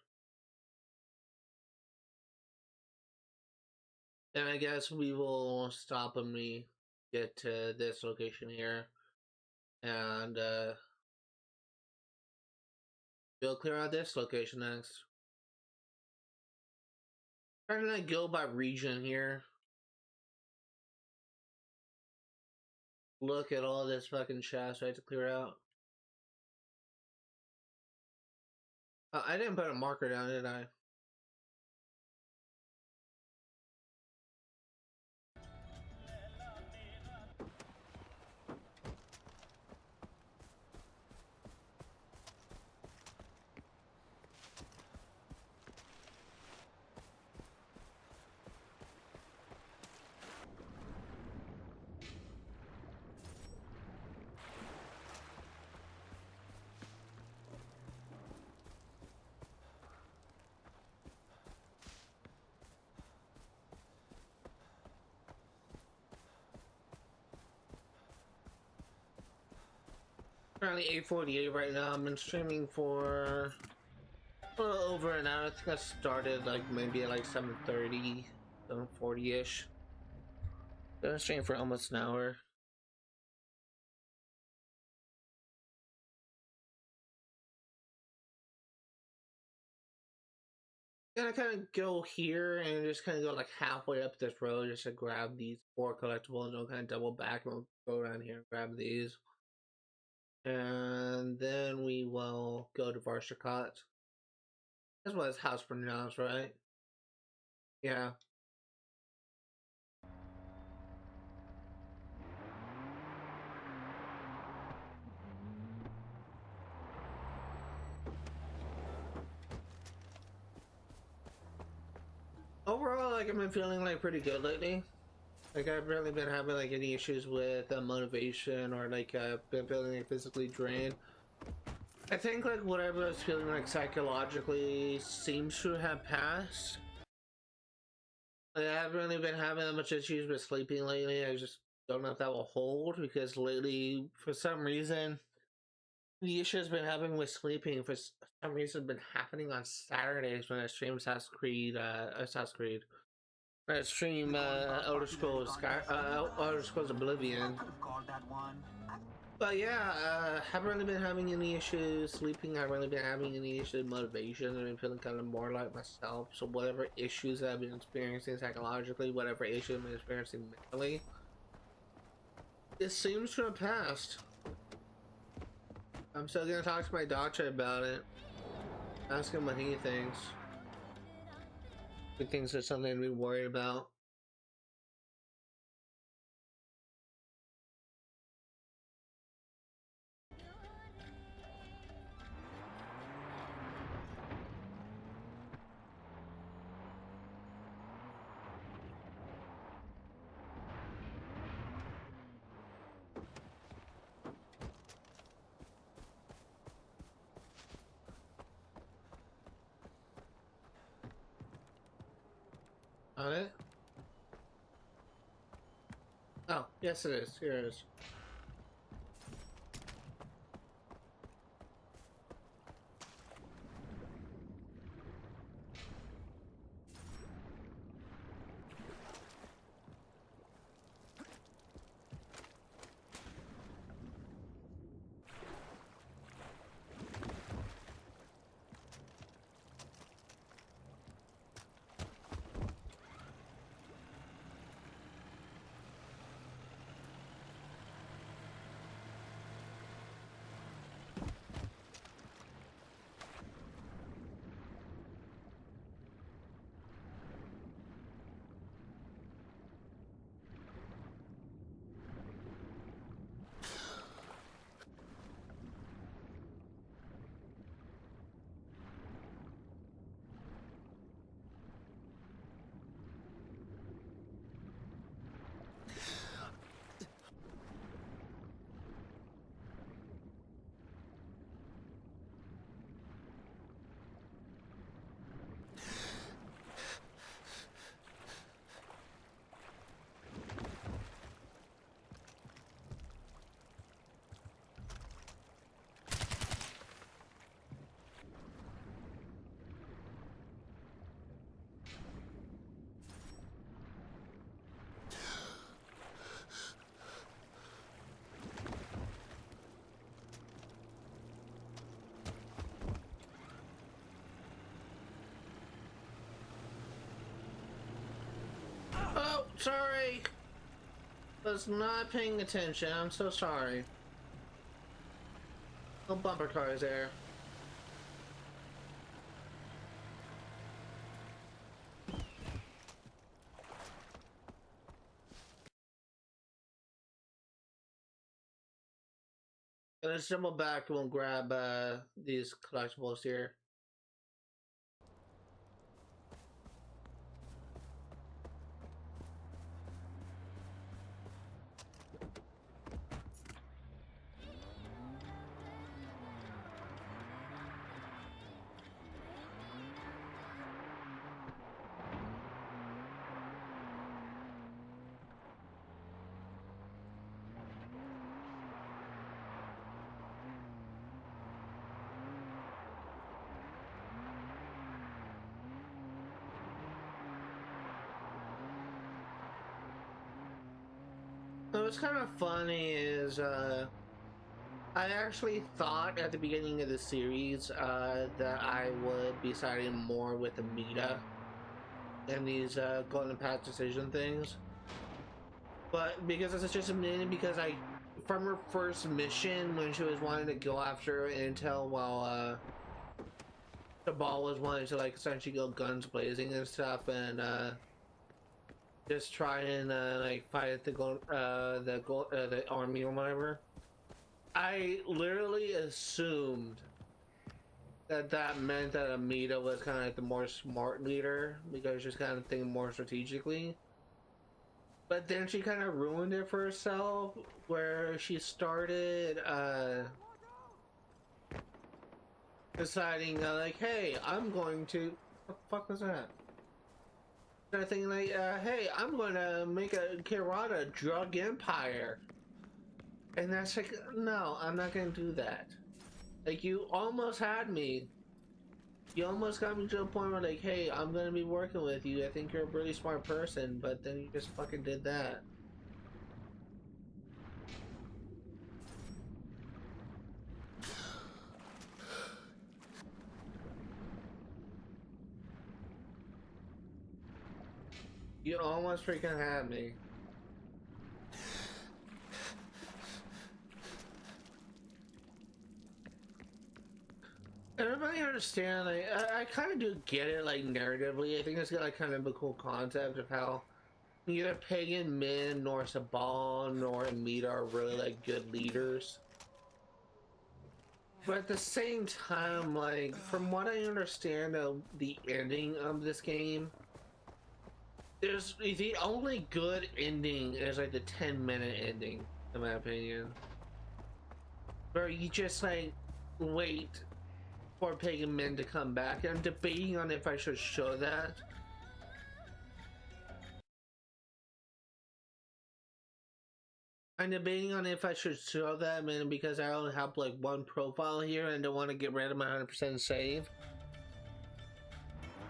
And I guess we will stop when we get to this location here, and we'll clear out this location next. Trying to like go by region here. Look at all this fucking chest I have to clear out. I didn't put a marker down, did I? Currently 8:48 right now. I've been streaming for a little over an hour. I think I started like maybe at like 7:30, 7:40-ish. Been streaming for almost an hour. Gonna kind of go here and just kind of go like halfway up this road just to grab these 4 collectibles, and we'll kind of double back and we'll go around here and grab these. And then we will go to Varshakot. That's what his house pronounced, right? Yeah. Overall, like I've been feeling like pretty good lately. Like I've really been having like any issues with motivation, or like been feeling like physically drained. I think like whatever I was feeling like psychologically seems to have passed. Like, I haven't really been having that much issues with sleeping lately. I just don't know if that will hold, because lately, for some reason, the issues I've been having with sleeping for some reason been happening on Saturdays when I stream Assassin's Creed. When I stream Elder Scrolls Oblivion. Call that one. But yeah, haven't really been having any issues sleeping. I haven't really been having any issues with motivation. I've been feeling kind of more like myself. So whatever issues I've been experiencing psychologically, whatever issues I've been experiencing mentally, it seems to have passed. I'm still gonna talk to my doctor about it. Ask him what he thinks. He thinks it's something to be worried about. On it? Oh, yes it is. Here it is. Oh, sorry. Was not paying attention. I'm so sorry. No bumper cars there. Let's jump back and we'll grab these collectibles here. So what's kind of funny is I actually thought at the beginning of the series that I would be siding more with Amita and these Golden Path decision things, but because it's just mainly because from her first mission when she was wanting to go after Intel while the ball was wanting to like essentially go guns blazing and stuff and just try and like fight the army or whatever. I literally assumed that meant that Amita was kind of like the more smart leader because she's kind of thinking more strategically. But then she kind of ruined it for herself, where she started deciding like, hey, I'm going to. What the fuck was that? Started thinking like, hey, I'm going to make a Kirata drug empire. And that's like, no, I'm not going to do that. Like, you almost had me. You almost got me to a point where like, hey, I'm going to be working with you. I think you're a really smart person, but then you just fucking did that. You almost freaking had me. Everybody understand. Like, I kind of do get it, like narratively. I think it's got like kind of a cool concept of how neither Pagan Min nor Sabal nor Amida are really like good leaders. But at the same time, like from what I understand of the ending of this game, there's the only good ending is like the 10-minute ending, in my opinion, where you just like wait for Pagan Min to come back. I'm debating on if I should show that. I'm debating on if I should show that, man, because I only have like one profile here and don't want to get rid of my 100% save.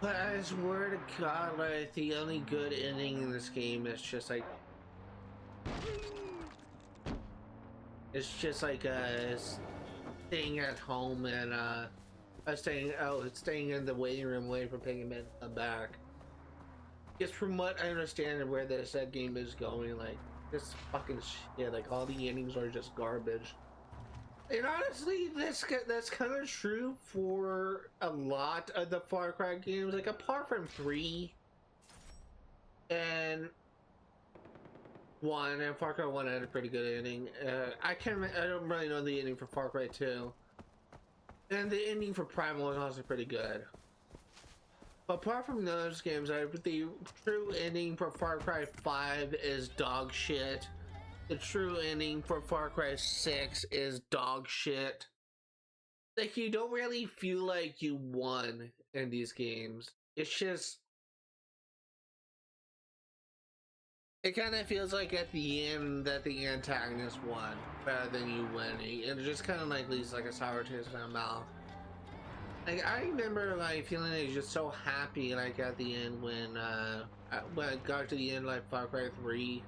But I swear to God, like the only good ending in this game is just like staying at home and staying in the waiting room waiting for Pagan Min to come back. Just from what I understand of where this game is going, like this fucking shit, like all the endings are just garbage. And honestly, that's kind of true for a lot of the Far Cry games, like apart from 3 and 1, and Far Cry 1 had a pretty good ending. I don't really know the ending for Far Cry 2. And the ending for Primal was also pretty good. But apart from those games, the true ending for Far Cry 5 is dog shit. The true ending for Far Cry 6 is dog shit. Like, you don't really feel like you won in these games. It's just... It kind of feels like at the end that the antagonist won, rather than you winning. And it just kind of like leaves like a sour taste in my mouth. Like, I remember like feeling like just so happy like at the end when I got to the end like Far Cry 3,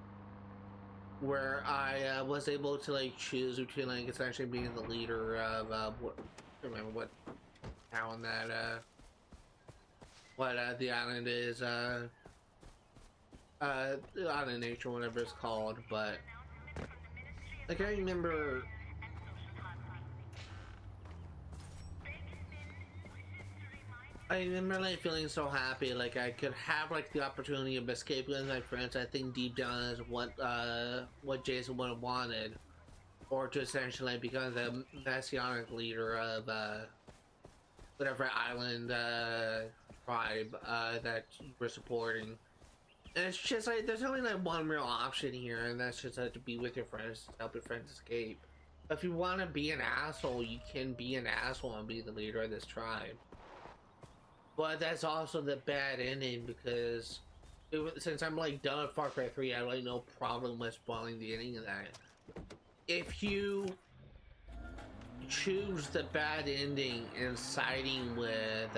where I was able to like choose between like essentially being the leader of what, I don't remember what town that the island is, the island nature, whatever it's called. But like I remember like feeling so happy, like I could have like the opportunity of escaping with my friends. I think deep down is what Jason would have wanted, or to essentially become the messianic leader of whatever island tribe that we're supporting. And it's just like there's only like one real option here, and that's just to be with your friends, to help your friends escape. If you want to be an asshole, you can be an asshole and be the leader of this tribe. But that's also the bad ending, because since I'm like done with Far Cry 3, I have like no problem with spoiling the ending of that. If you choose the bad ending and siding with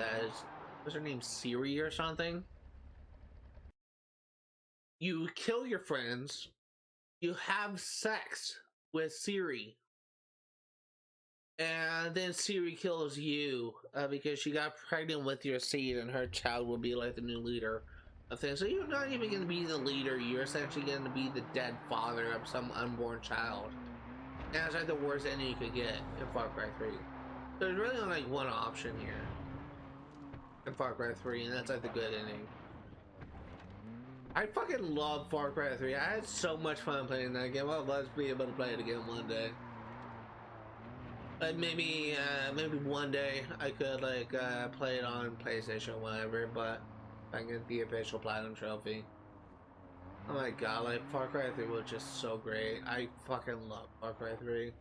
what's her name, Siri or something, you kill your friends, you have sex with Siri, and then Siri kills you because she got pregnant with your seed, and her child will be like the new leader of things. So you're not even going to be the leader, you're essentially going to be the dead father of some unborn child. And that's like the worst ending you could get in Far Cry 3. There's really only like one option here in Far Cry 3, and that's like the good ending. I fucking love Far Cry 3. I had so much fun playing that game. I'd love to be able to play it again one day. Like maybe one day I could like play it on PlayStation or whatever, but I can get the official Platinum Trophy. Oh my god, like Far Cry 3 was just so great. I fucking love Far Cry 3.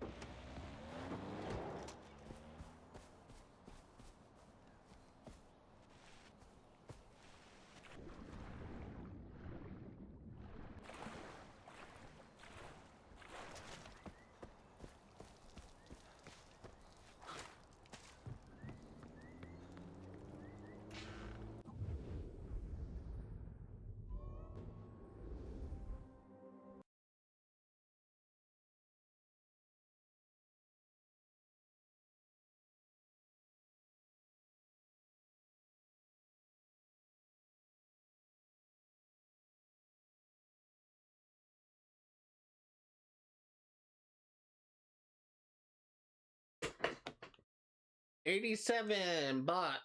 87 bot.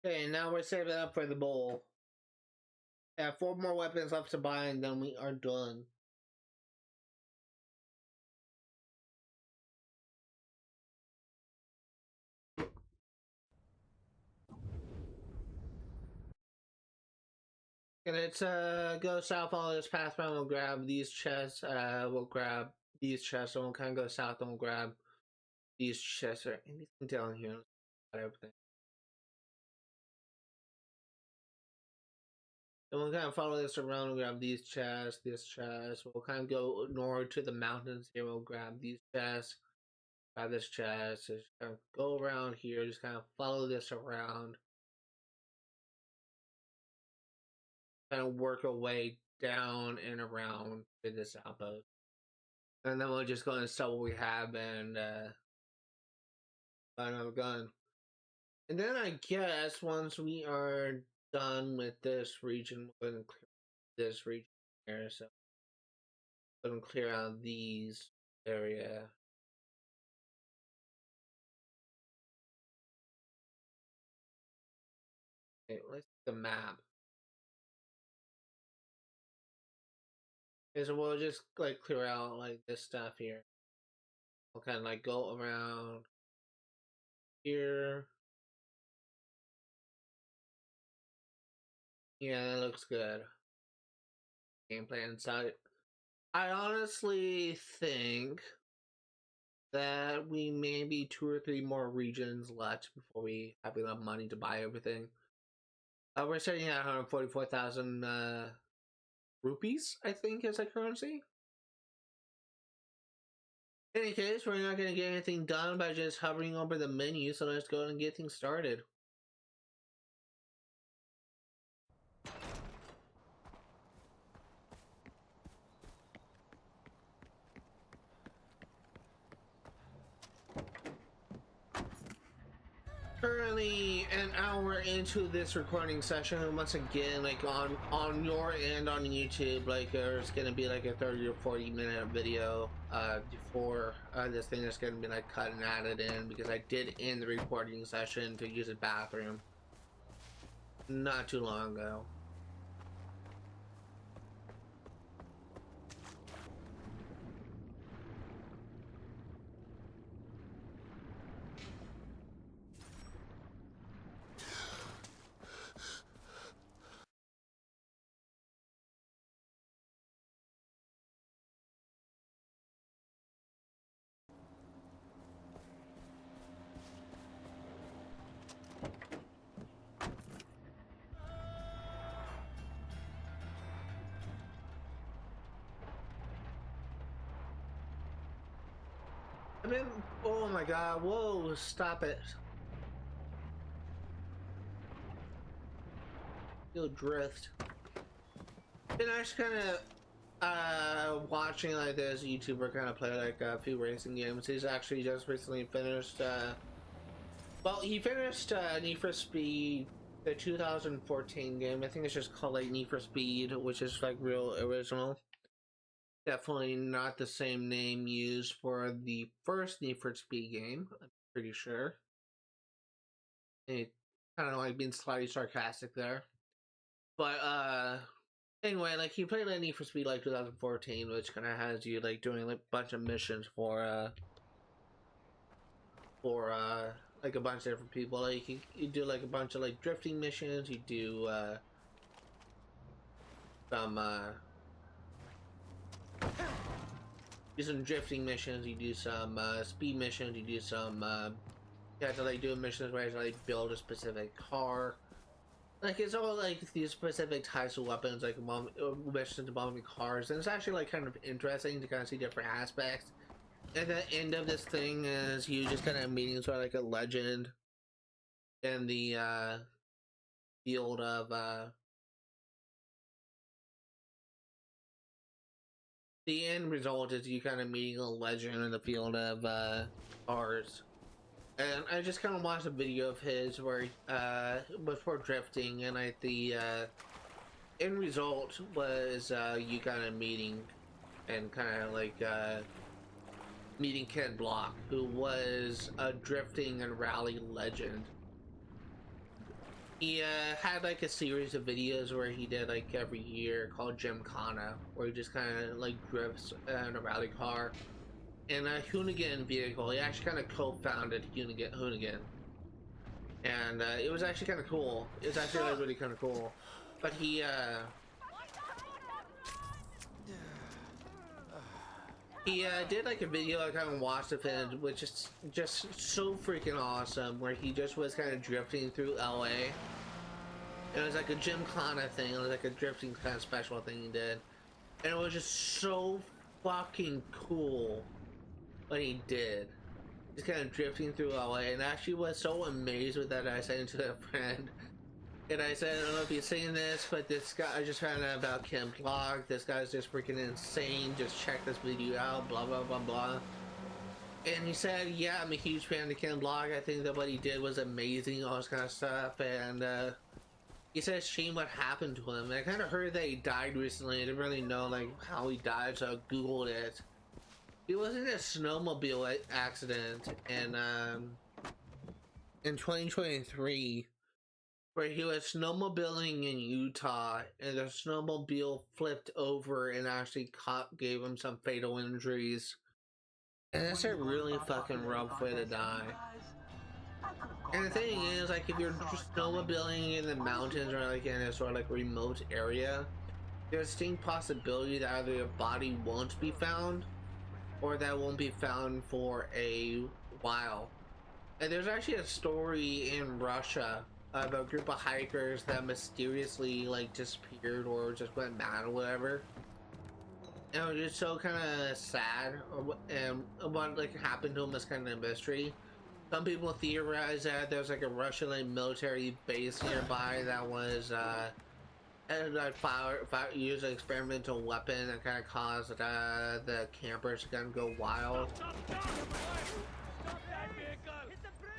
Okay, now we're saving up for the bowl. Have 4 more weapons left to buy, and then we are done. And let's go south all this path around. We'll grab these chests. We'll grab these chests, and we'll kind of go south, and we'll grab these chests. Or anything down here? Everything. And we'll kind of follow this around and grab these chests, this chest. We'll kind of go north to the mountains here. We'll grab these chests, grab this chest. Just kind of go around here. Just kind of follow this around. Kind of work our way down and around to this outpost. And then we'll just go and sell what we have and buy another gun. And then I guess once we are done with this region, we're going to clear this region here. So we're going to clear out these area. Okay, let's see the map. Okay, so we'll just like clear out like this stuff here. We'll kind of like go around here. Yeah, that looks good. Gameplay inside. I honestly think that we may be 2 or 3 more regions left before we have enough money to buy everything. We're sitting at 144,000 rupees, I think, as a currency. In any case, we're not going to get anything done by just hovering over the menu, so let's go and get things started. Currently an hour into this recording session, and once again, like on your end on YouTube, like there's gonna be like a 30 or 40 minute video before this thing is gonna be like cut and added in, because I did end the recording session to use a bathroom not too long ago. I mean, oh my god, whoa, stop it. You'll drift. And I just kind of watching like this YouTuber kind of play like a few racing games. He's actually just recently finished, well, he finished Need for Speed, the 2014 game. I think it's just called like Need for Speed, which is like real original. Definitely not the same name used for the first Need for Speed game, I'm pretty sure. It kind of like being slightly sarcastic there. But anyway, like he played like Need for Speed like 2014, which kind of has you like doing like a bunch of missions for like a bunch of different people. Like you do like a bunch of like drifting missions, you do some drifting missions, you do some speed missions, you do some you have to like do missions where you have to like build a specific car. Like it's all like these specific types of weapons, like missions involving cars, and it's actually like kind of interesting to kind of see different aspects. At the end of this thing is you just kind of meeting sort of like a legend in the field of the end result is you kind of meeting a legend in the field of cars. And I just kind of watched a video of his where he was for drifting, and the end result was you kind of meeting and kind of like meeting Ken Block, who was a drifting and rally legend. He had like a series of videos where he did like every year called Gymkhana, where he just kind of like drifts in a rally car. In a Hoonigan vehicle, he actually kind of co-founded Hoonigan. And it was actually kind of cool. It was actually like, really kind of cool. But he did like a video I kind of watched of him, which is just so freaking awesome, where he just was kind of drifting through LA. It was like a Gymkhana thing. It was like a drifting kind of special thing he did, and it was just so fucking cool what he did. Just kind of drifting through LA, and I actually was so amazed with that I sent it to a friend. And I said, I don't know if you've seen this, but this guy, I just found out about Ken Block. This guy's just freaking insane. Just check this video out, blah, blah, blah, blah. And he said, yeah, I'm a huge fan of Ken Block. I think that what he did was amazing, all this kind of stuff. And he said it's shame what happened to him. And I kind of heard that he died recently. I didn't really know like how he died, so I Googled it. He was in a snowmobile accident in 2023. Where he was snowmobiling in Utah, and the snowmobile flipped over and actually gave him some fatal injuries. And that's a really fucking rough way to die. And the thing is, like, if you're just snowmobiling in the mountains or like in a sort of like remote area, there's a distinct possibility that either your body won't be found, or that won't be found for a while. And there's actually a story in Russia of a group of hikers that mysteriously like disappeared or just went mad or whatever. And it was just so kind of sad, and what like happened to them is kind of a mystery. Some people theorize that there's like a Russian like, military base nearby that was used an experimental weapon that kind of caused the campers to kind of go wild. Stop that vehicle! Hit the brake!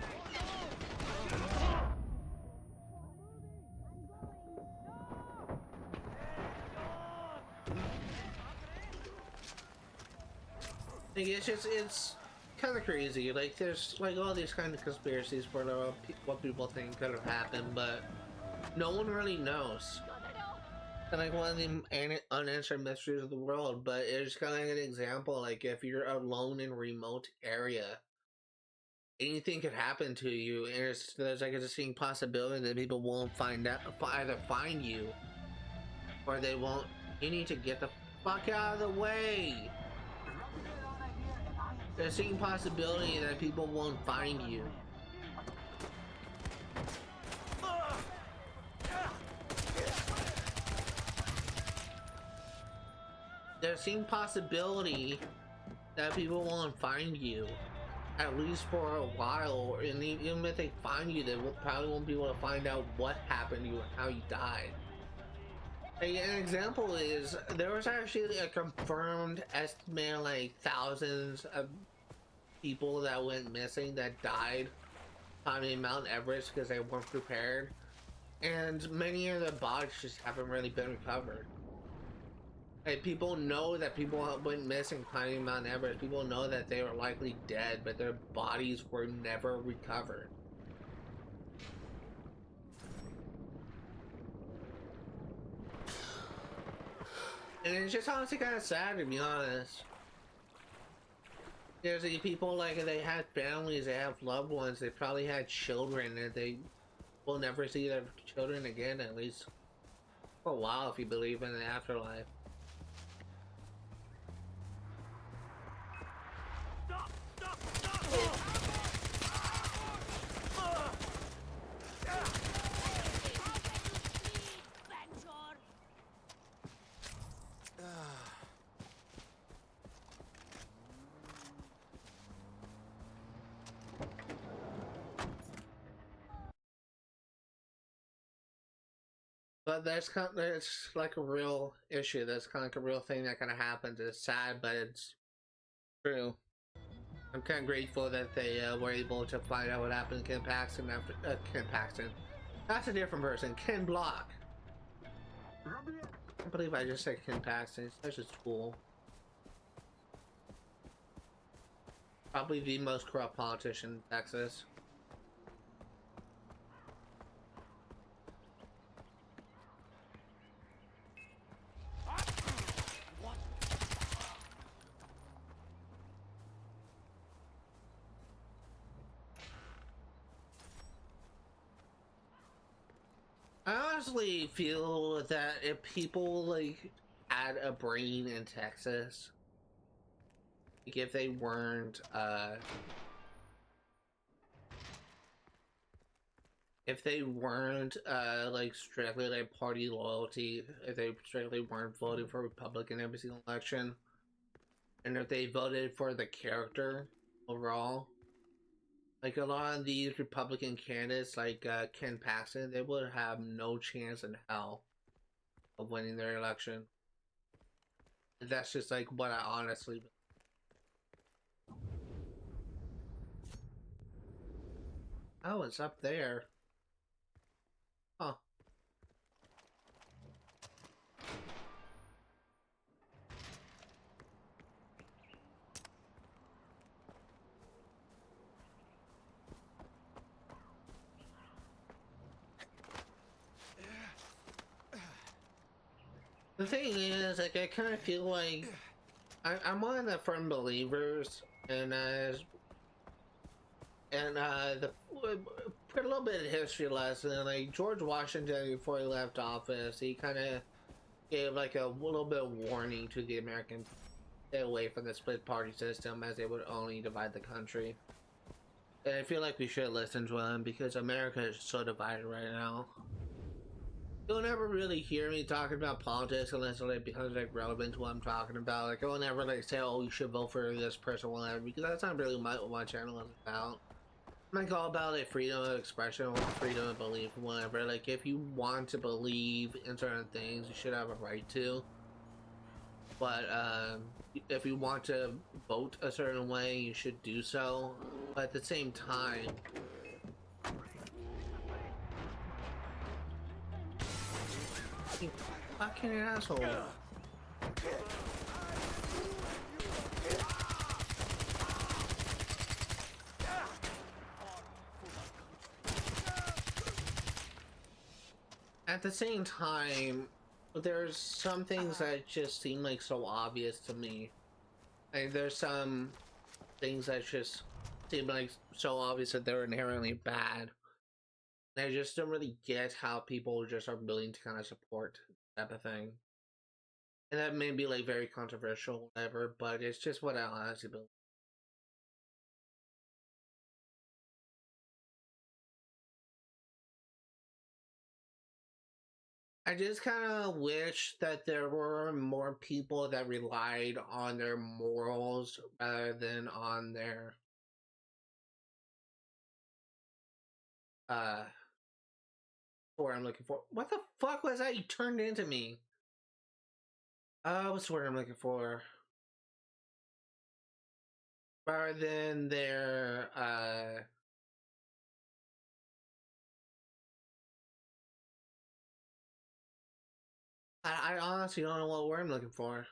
It's kind of crazy. Like there's like all these kind of conspiracies for what people think could have happened, but no one really knows. And like one of the unanswered mysteries of the world. But it's kind of like an example. Like if you're alone in a remote area, anything could happen to you, and there's like a distinct possibility that people won't either find you, or they won't. You need to get the fuck out of the way. There's a distinct possibility that people won't find you. There's a distinct possibility that people won't find you, at least for a while, and even if they find you, they probably won't be able to find out what happened to you and how you died. An example is, there was actually a confirmed estimate like thousands of people that went missing that died climbing Mount Everest because they weren't prepared, and many of their bodies just haven't really been recovered. Like, people know that people went missing climbing Mount Everest. People know that they were likely dead, but their bodies were never recovered. And it's just honestly kind of sad, to be honest. There's these people, like, they had families, they have loved ones, they probably had children, and they will never see their children again, at least for a while, if you believe in the afterlife. But that's like a real issue. That's kind of like a real thing that kind of happens. It's sad, but it's true. I'm kind of grateful that they were able to find out what happened to Ken Paxton after Ken Paxton. That's a different person. Ken Block. I can't believe I just said Ken Paxton. He's such a tool. Probably the most corrupt politician in Texas. I honestly feel that if people like had a brain in Texas, like if they weren't like strictly like party loyalty, if they strictly weren't voting for Republican every single election, and if they voted for the character overall, like a lot of these Republican candidates, like Ken Paxton, they would have no chance in hell of winning their election. That's just like what I honestly. Oh, it's up there. Huh. The thing is, like, I kind of feel like I'm one of the firm believers, and the put a little bit of history lesson. Like George Washington, before he left office, he kind of gave like a little bit of warning to the Americans, stay away from the split party system, as they would only divide the country. And I feel like we should listen to him because America is so divided right now. You'll never really hear me talking about politics unless it becomes like relevant to what I'm talking about. Like I will never like say, "Oh, you should vote for this person," whatever, because that's not really what my channel is about. I'm like all about like freedom of expression or freedom of belief, whatever. Like if you want to believe in certain things, you should have a right to. But if you want to vote a certain way, you should do so. But at the same time, you fucking asshole. At the same time, there's some things that just seem like so obvious to me. Like there's some things that just seem like so obvious that they're inherently bad. I just don't really get how people just are willing to kind of support that type of thing. And that may be like very controversial, whatever, but it's just what I honestly believe. I just kind of wish that there were more people that relied on their morals rather than on their what I'm looking for. What the fuck was that you turned into me? What's the word I'm looking for? Rather than their I honestly don't know what word I'm looking for.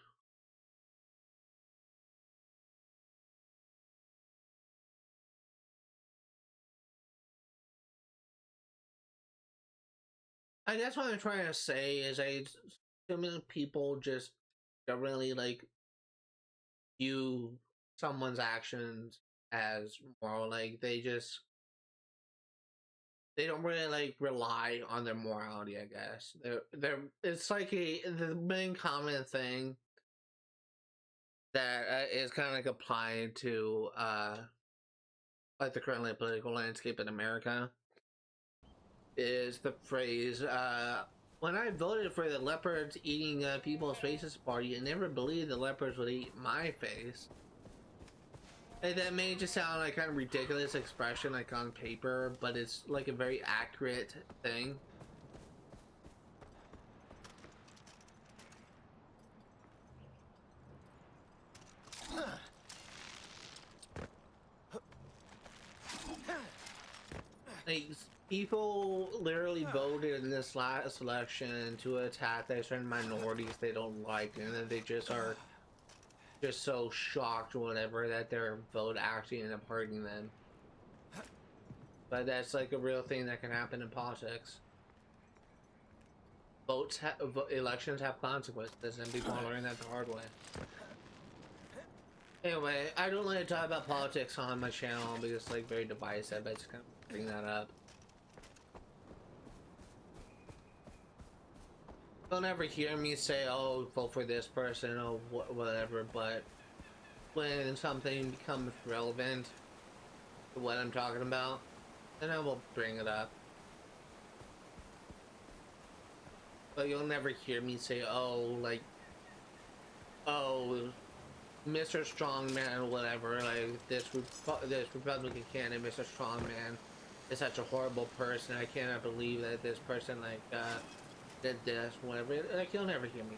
I guess what I'm trying to say is too many people just don't really like view someone's actions as moral. Like they don't really like rely on their morality. I guess they're it's like the main common thing that is kind of like applied to like the currently political landscape in America is the phrase when I voted for the leopards eating people's faces party, I never believed the leopards would eat my face. And that may just sound like kind of ridiculous expression like on paper, but it's like a very accurate thing. Like, people literally voted in this last election to attack certain minorities they don't like, and then they just just so shocked or whatever that their vote actually ended up hurting them. But that's like a real thing that can happen in politics. Elections have consequences, and people learn that the hard way. Anyway, I don't like to talk about politics on my channel because it's like very divisive. I just kind of bring that up. Don't ever hear me say, "Oh, vote for this person," or whatever. But when something becomes relevant to what I'm talking about, then I will bring it up. But you'll never hear me say, "Oh, like, oh, Mr. Strongman," or whatever. Like this Republican candidate, Mr. Strongman, is such a horrible person. I cannot believe that this person did this, whatever. Like you'll never hear me.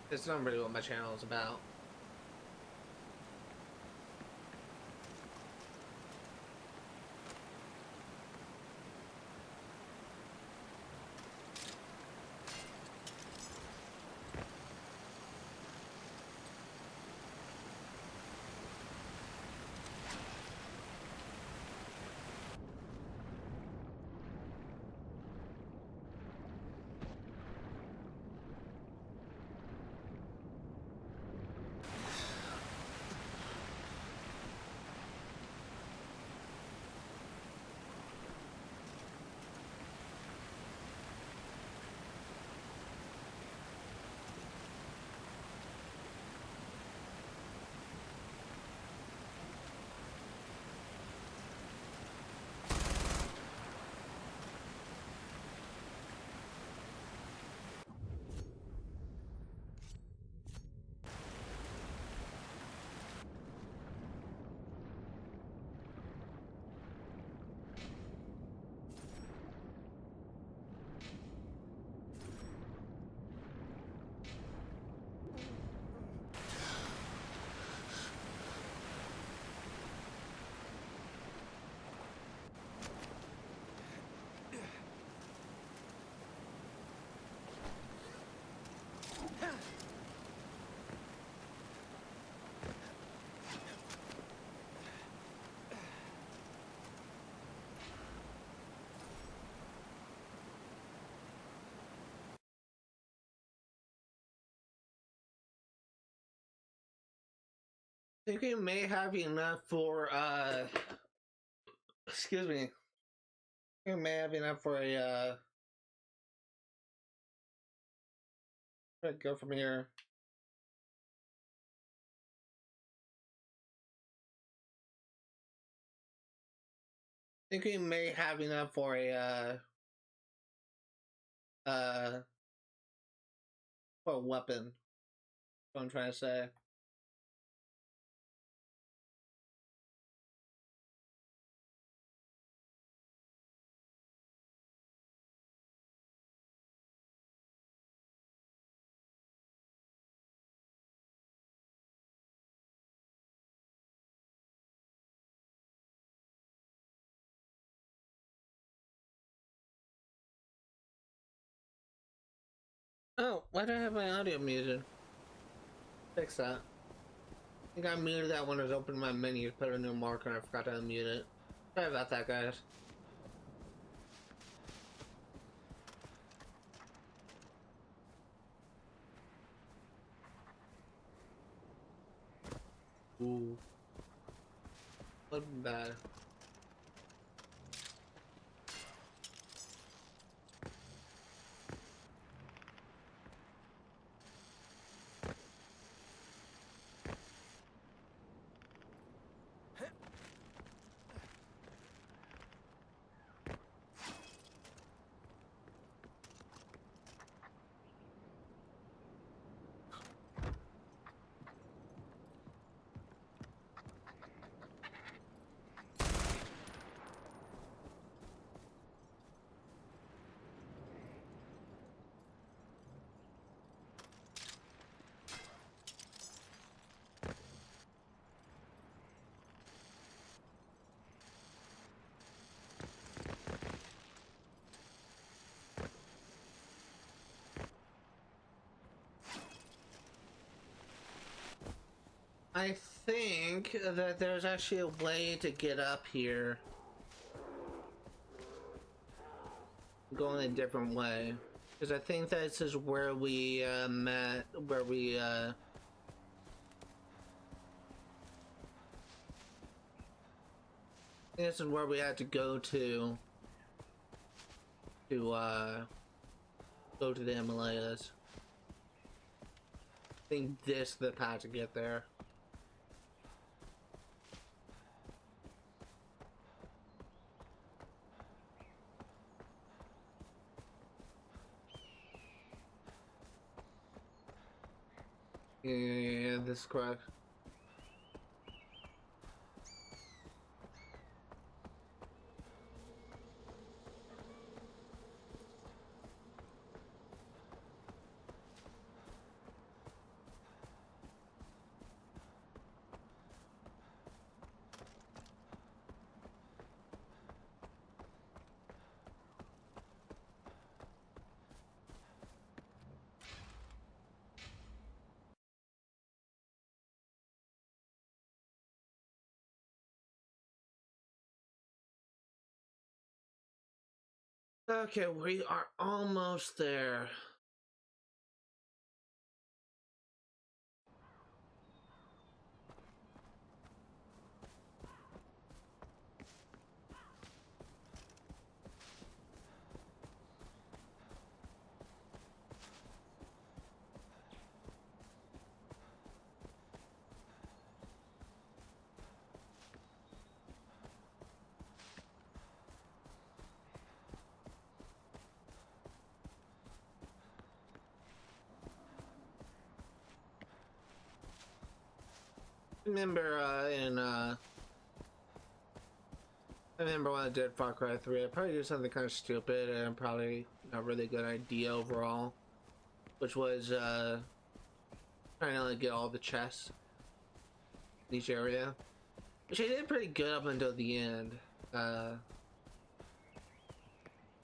It's not really what my channel is about. I think we may have enough for excuse me. We may have enough for a where to go from here. I think we may have enough for a for a weapon. That's what I'm trying to say. Oh, why do I have my audio muted? Fix that. I think I muted that when I was opening my menu to put a new marker and I forgot to unmute it. Sorry about that, guys. Ooh. Wasn't bad. I think that there's actually a way to get up here. Going a different way. Because I think this is where we met, where we this is where we had to go to go to the Himalayas. I think this is the path to get there. Yeah, this is correct. Okay, we are almost there. Remember I remember when I did Far Cry 3, I probably did something kind of stupid and probably not a really good idea overall, which was trying to like get all the chests in each area, which I did pretty good up until the end.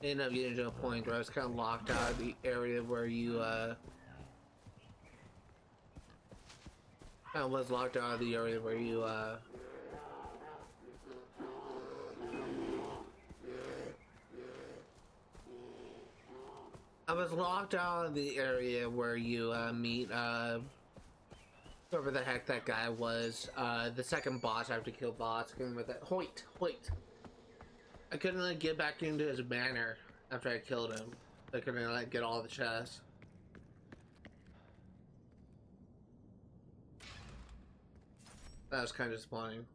Ended up getting to a point where I was kind of locked out of the area where you I was locked out of the area where you I was locked out of the area where you meet whoever the heck that guy was, the second boss after kill boss. I couldn't remember that. Hoyt. I couldn't like get back into his banner after I killed him. I couldn't like get all the chests. That was kind of disappointing.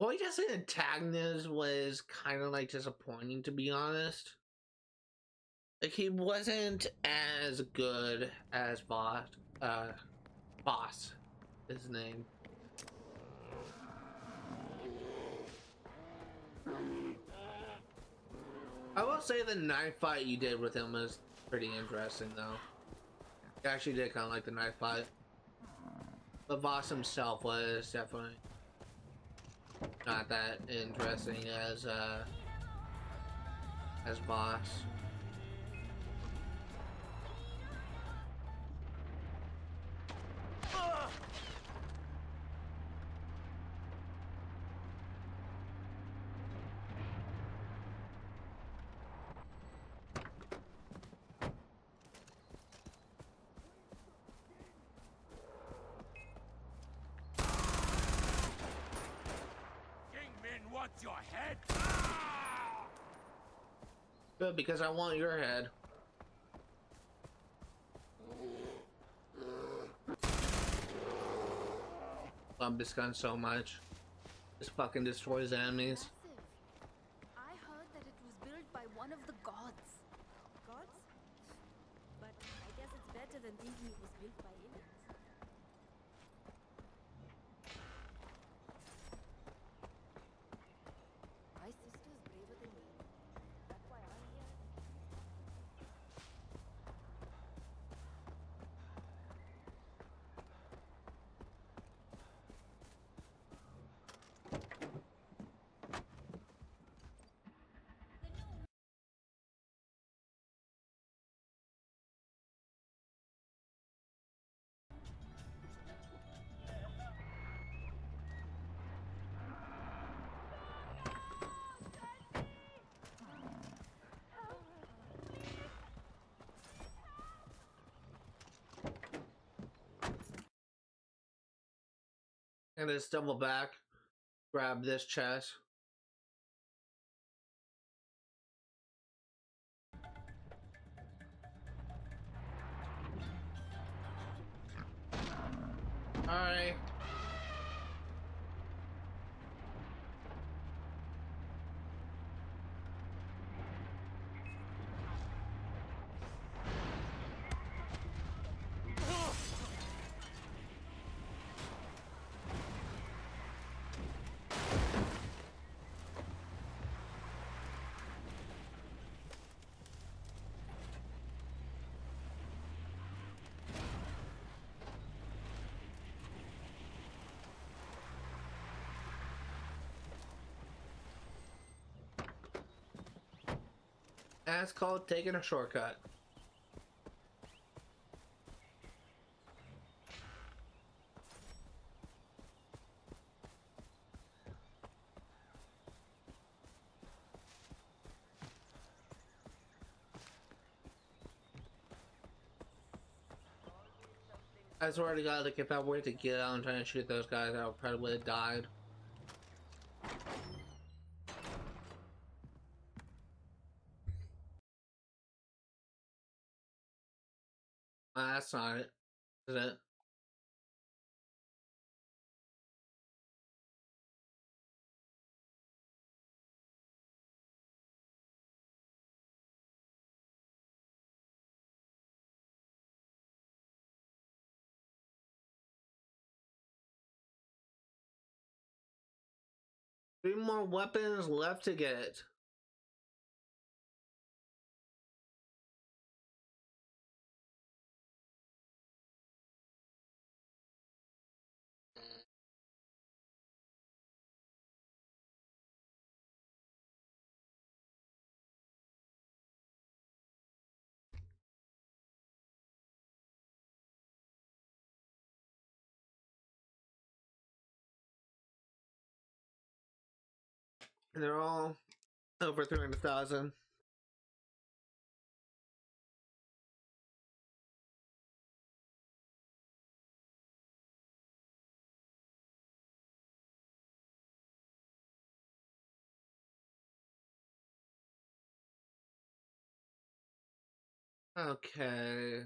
Hoyt as an antagonist was kind of like disappointing, to be honest. Like he wasn't as good as boss. Boss is his name. I will say the knife fight you did with him was pretty interesting, though. I actually did kind of like the knife fight. But Voss himself was definitely not that interesting as boss. Kingpin wants your head. Good, because I want your head. Love this gun so much. This fucking destroys enemies. Massive. I heard that it was built by one of the gods. Gods? But I guess it's better than thinking it was built by aliens. And then stumble back, grab this chest. Alright. That's called taking a shortcut. I swear to God, like if I were to get out and try to shoot those guys, I probably would have died. That's not it, is it? Three more weapons left to get. And they're all over 300,000. Okay.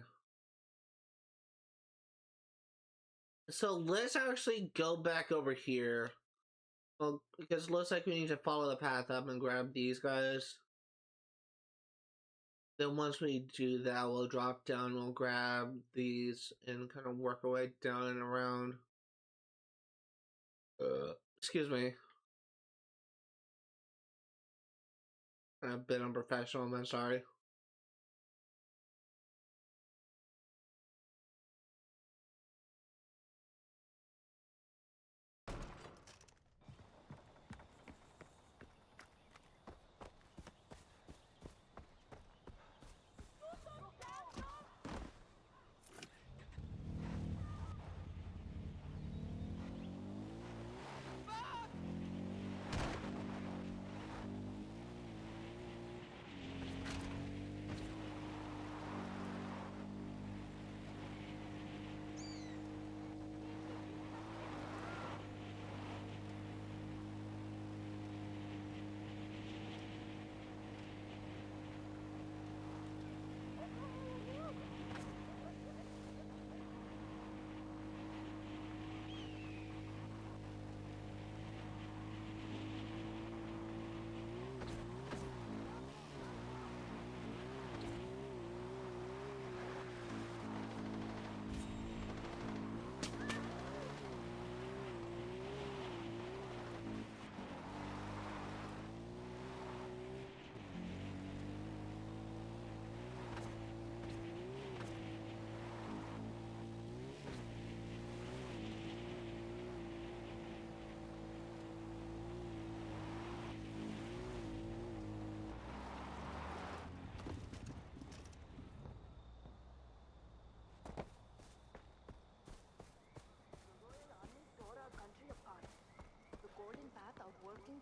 So let's actually go back over here. Well, because it looks like we need to follow the path up and grab these guys. Then once we do that, we'll drop down, we'll grab these and kind of work our way down and around. Excuse me. A bit unprofessional, I'm sorry.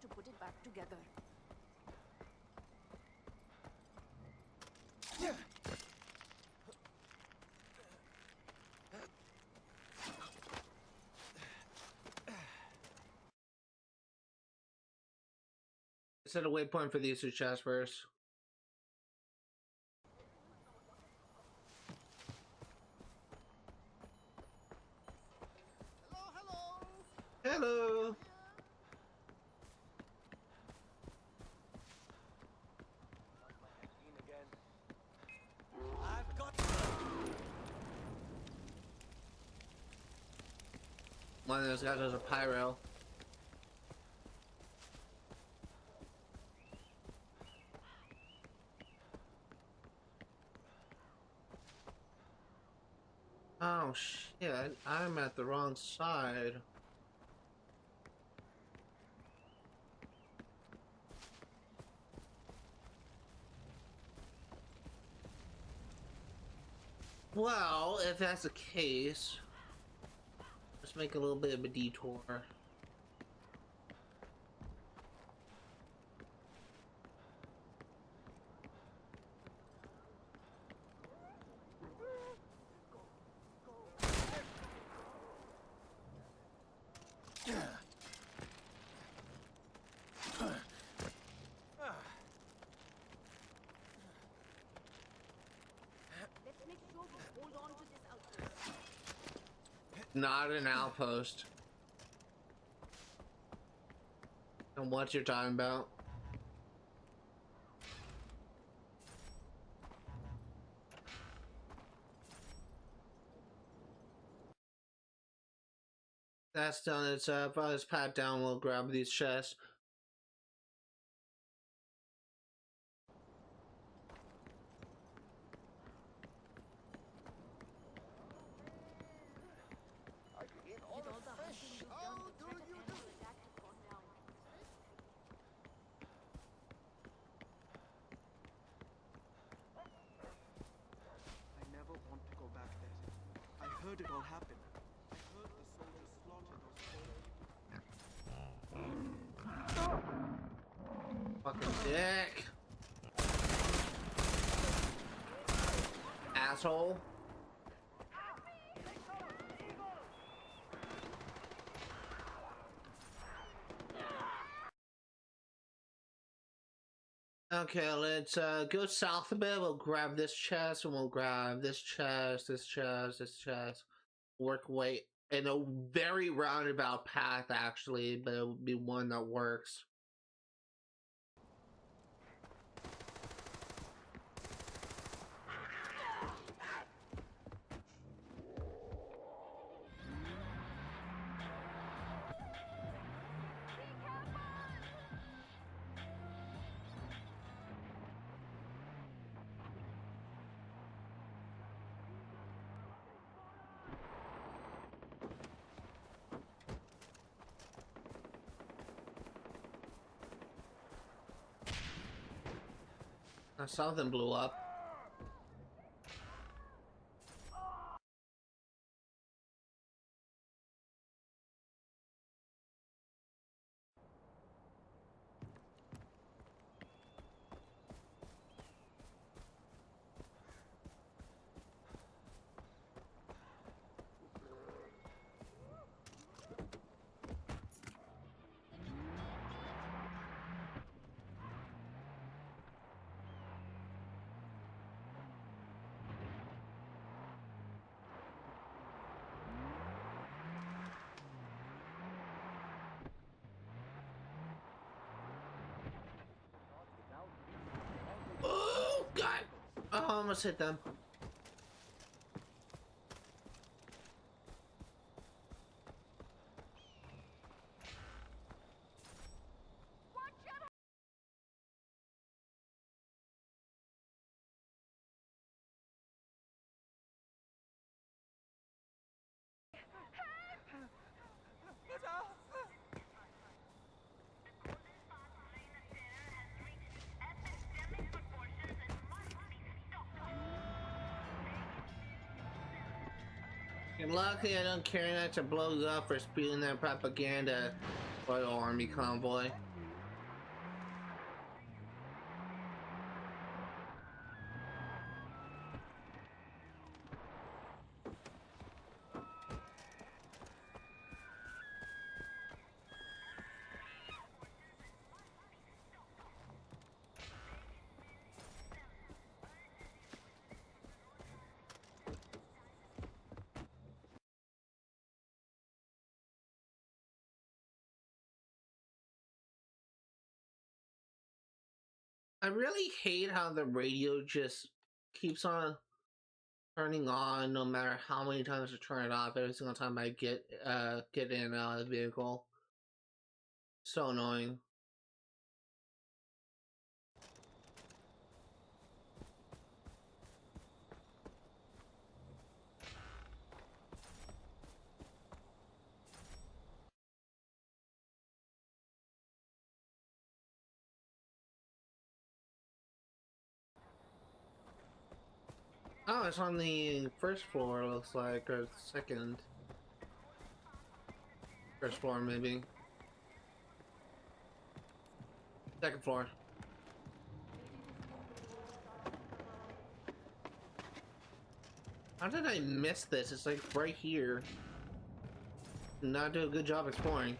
To put it back together. Set a waypoint for these two chests first. Hello. I've got One of those guys has a pyro. Oh shit, I'm at the wrong side. Well, if that's the case, let's make a little bit of a detour. Let's make sure we hold on to this outpost. Not an outpost. And what you're talking about? That's done. It's let's pat down. We'll grab these chests. With all the hunting you've done, the threat of animal attack has gone down. I never want to go back there. I heard it all happen. I heard the soldiers slaughter those poor people. Fucking dick. Asshole. Okay, let's go south a bit. We'll grab this chest and we'll grab this chest, this chest, this chest. Work way in a very roundabout path actually, but it would be one that works. Something blew up. Oh god! Oh, I almost hit them. And luckily I don't carry that to blow you up for spewing that propaganda Royal Army convoy. I really hate how the radio just keeps on turning on no matter how many times I turn it off every single time I get in and out of the vehicle. So annoying. Oh, it's on the first floor, looks like, or second. First floor, maybe. Second floor. How did I miss this? It's like right here. Not do a good job exploring.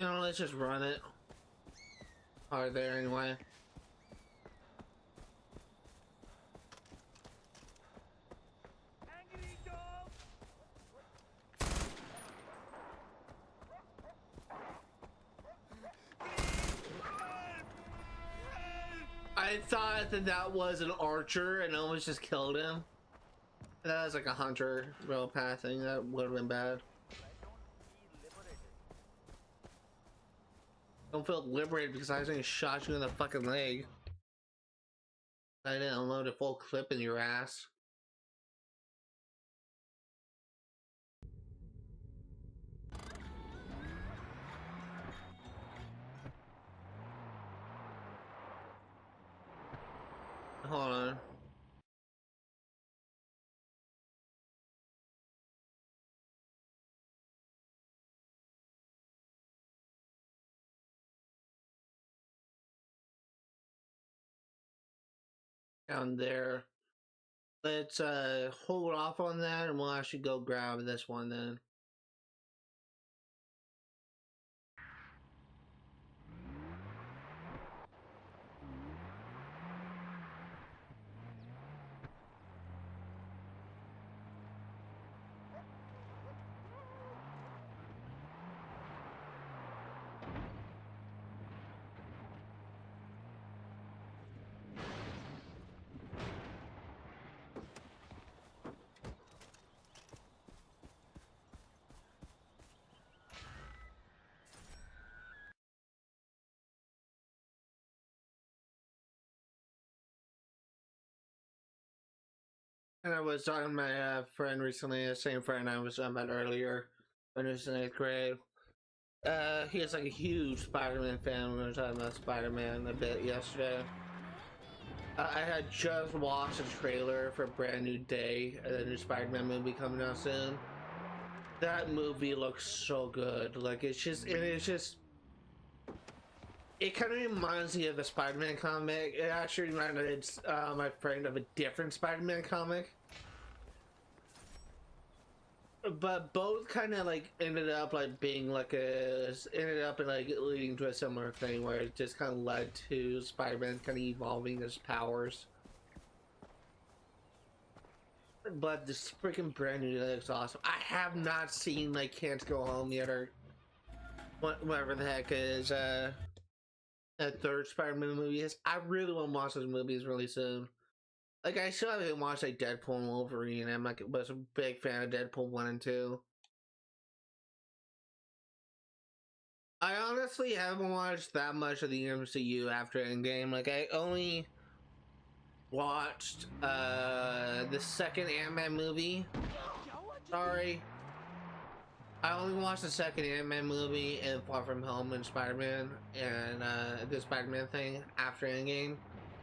You know, let's just run it. Hard there anyway. Angry dog! I thought that was an archer and almost just killed him. That was like a hunter real path thing. That would have been bad. Don't feel liberated because I accidentally shot you in the fucking leg. I didn't unload a full clip in your ass. Hold on. Down there. Let's hold off on that and we'll actually go grab this one then. And I was talking to my friend recently, the same friend I was talking about earlier, when he was in 8th grade. He is like a huge Spider-Man fan. We were talking about Spider-Man a bit yesterday. I had just watched a trailer for Brand New Day, the new Spider-Man movie coming out soon. That movie looks so good. Like, it's just, it kind of reminds me of a Spider-Man comic. It actually reminded my friend of a different Spider-Man comic. But both kind of like ended up like being like leading to a similar thing where it just kind of led to Spider-Man kind of evolving his powers. But this freaking Brand New Day looks awesome. I have not seen like Can't Go Home yet, or whatever the heck is that third Spider-Man movie is. I really want to watch those movies really soon. Like, I still haven't watched like Deadpool and Wolverine. I'm like, was a big fan of Deadpool 1 and 2. I honestly haven't watched that much of the MCU after Endgame. Like, I only watched the second Ant-Man movie. Sorry. I only watched the second Ant-Man movie and Far From Home and Spider-Man and the Spider-Man thing after Endgame,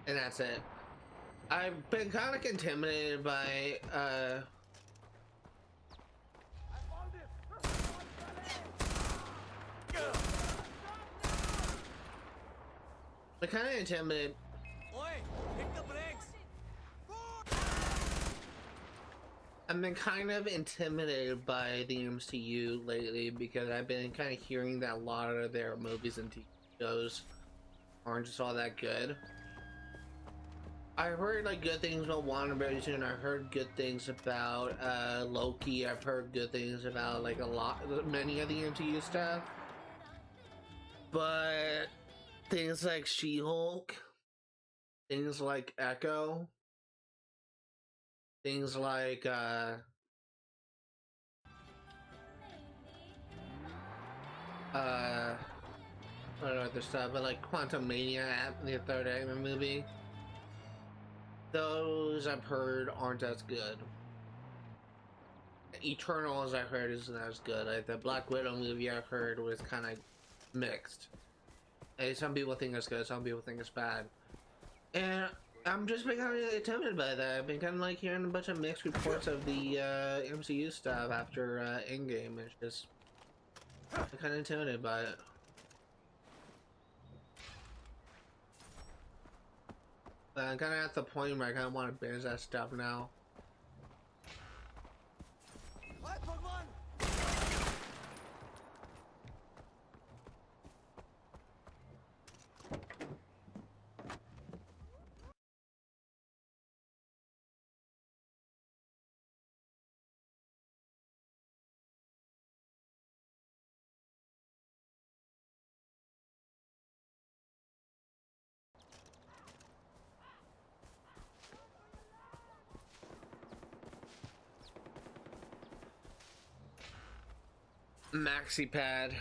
and that's it. I've been kind of intimidated by I've been kind of intimidated by the MCU lately because I've been kind of hearing that a lot of their movies and TV shows aren't just all that good. I heard like good things about WandaVision. I heard good things about Loki. I've heard good things about like many of the MCU stuff. But things like She-Hulk, things like Echo, things like what other stuff, but like Quantum Mania, the third Ant-Man movie, those I've heard aren't as good. Eternals I heard isn't as good. Like the Black Widow movie I heard was kind of mixed. Hey, some people think it's good, some people think it's bad, and I'm just been kind of intimidated by that. I've been kind of like hearing a bunch of mixed reports of the MCU stuff after Endgame. It's just I'm kind of intimidated by it. I'm kind of at the point where I kind of want to binge that stuff now. Maxi pad.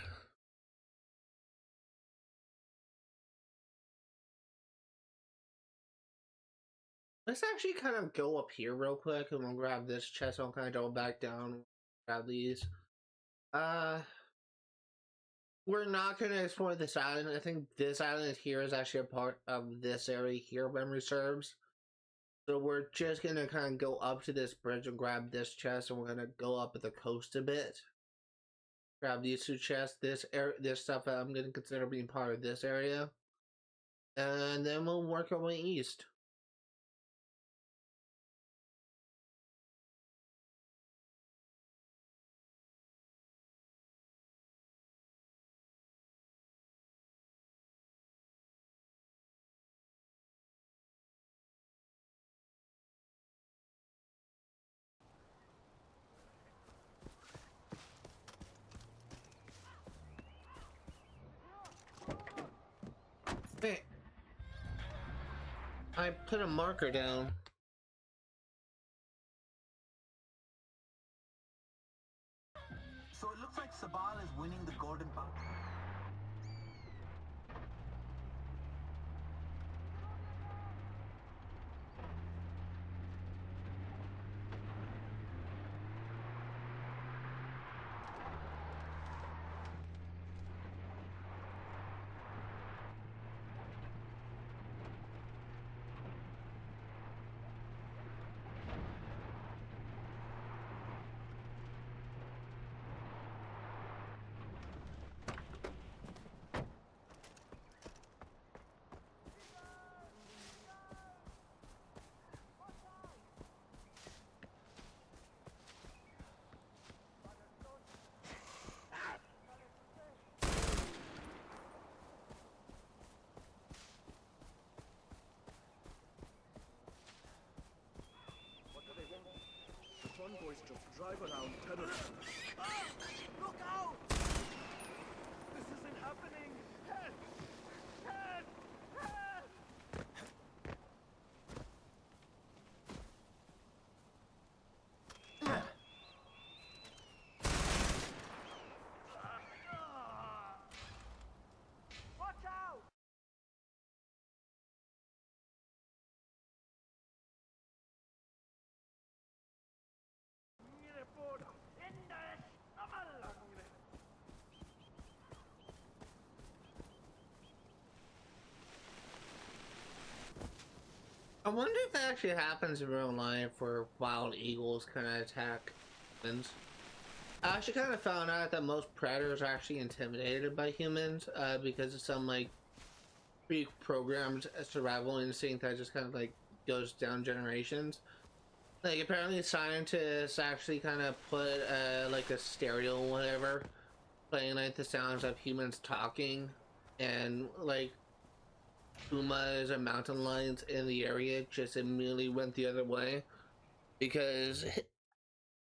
Let's actually kind of go up here real quick and we'll grab this chest. I'll kind of double back down, grab these. We're not going to explore this island. I think this island here is actually a part of this area here, memory serves. So we're just going to kind of go up to this bridge and grab this chest, and we're going to go up at the coast a bit. Grab these two chests, this stuff that I'm going to consider being part of this area. And then we'll work our way east. Hey, I put a marker down. So it looks like Sabal is winning the Golden Path. Convoys just drive around terrorists. Look out! This isn't happening! Help! Help! Help! Watch out! Mire por enda amalangre. I wonder if that actually happens in real life where wild eagles kind of attack humans. I actually kind of found out that most predators are actually intimidated by humans because of some like pre-programmed survival instinct that just kind of like goes down generations. Like apparently scientists actually kind of put like a stereo or whatever playing like the sounds of humans talking, and like pumas and mountain lions in the area just immediately went the other way because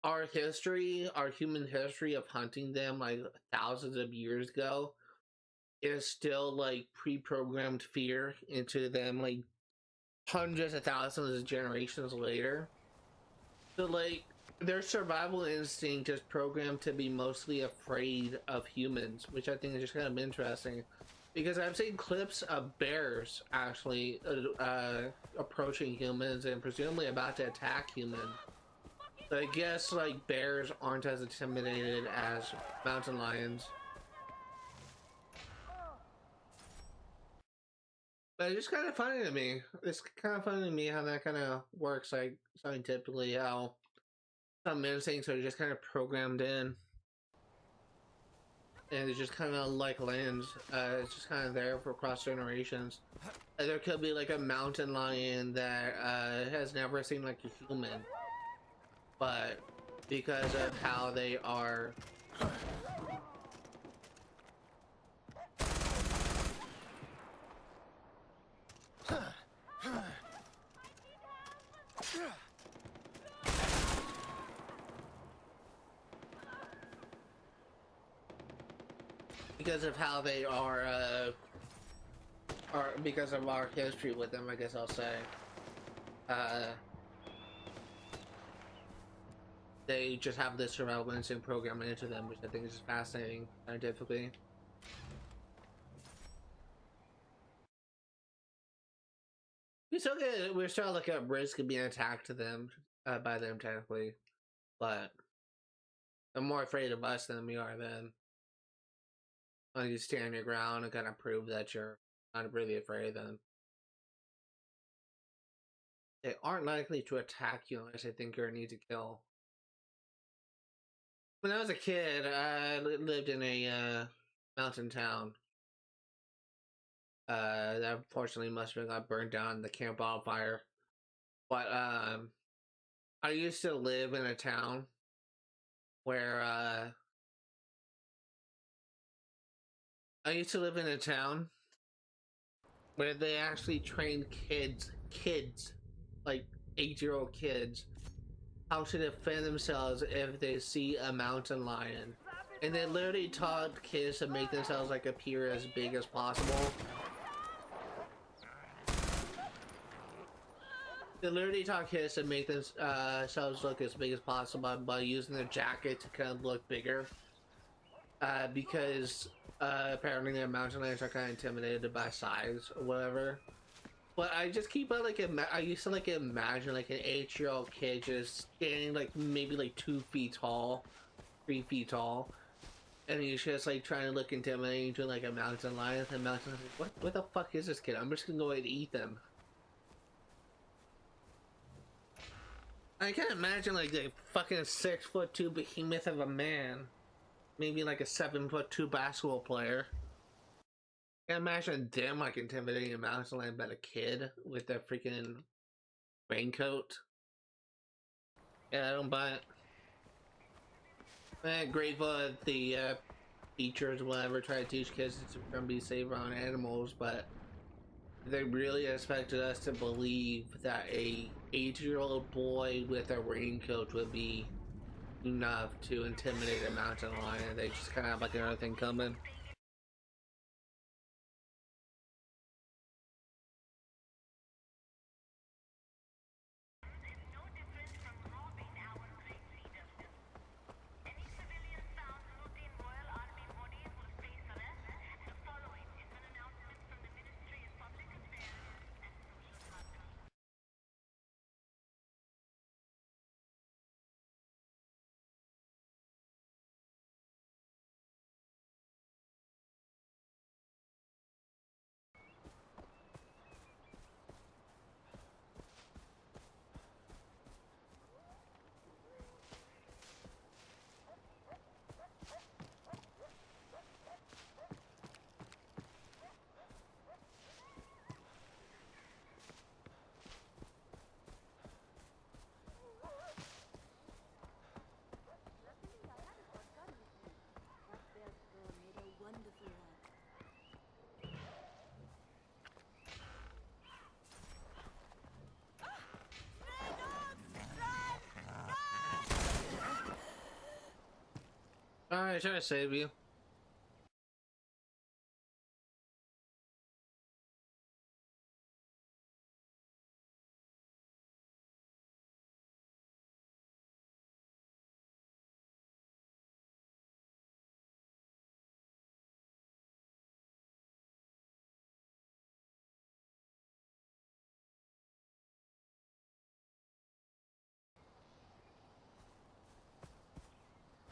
our history, our human history of hunting them like thousands of years ago is still like pre-programmed fear into them like hundreds of thousands of generations later. So like their survival instinct is programmed to be mostly afraid of humans, which I think is just kind of interesting. Because I've seen clips of bears actually approaching humans and presumably about to attack humans. So I guess like bears aren't as intimidated as mountain lions. But it's just kind of funny to me. It's kind of funny to me how that kind of works, like scientifically, how some instincts are just kind of programmed in. And it's just kind of like lands. It's just kind of there for cross generations. There could be like a mountain lion that has never seen like a human. But because of how they are because of how they are or because of our history with them, I guess I'll say. They just have this survival instinct programmed into them, which I think is just fascinating scientifically. We're still like at risk of being attacked to them by them technically, but they're more afraid of us than we are them. Like you stand your ground and kind of prove that you're not really afraid of them. They aren't likely to attack you unless they think you're an easy kill. When I was a kid, I lived in a mountain town. That unfortunately must have got burned down in the Camp Wildfire. But I used to live in a town where they actually trained kids, like 8-year-old kids, how to defend themselves if they see a mountain lion. And they literally taught kids to make themselves like appear as big as possible. They literally taught kids to make themselves look as big as possible by using their jacket to kind of look bigger. Because apparently their mountain lions are kind of intimidated by size or whatever. But I just keep on like I used to like imagine like an 8-year-old kid just standing like maybe like 2 feet tall, 3 feet tall, and he's just like trying to look intimidating to like a mountain lion. And the mountain lion's like, what the fuck is this kid? I'm just gonna go ahead and eat them. I can't imagine like a fucking 6'2" behemoth of a man, maybe like a 7'2" basketball player. I can't imagine them like intimidating a mountain lion about a kid with a freaking raincoat. Yeah, I don't buy it. I'm grateful that the teachers will ever try to teach kids to be safer on animals, but they really expected us to believe that a 8-year-old boy with a raincoat would be enough to intimidate a mountain lion. They just kind of have like another thing coming. Alright, trying to save you.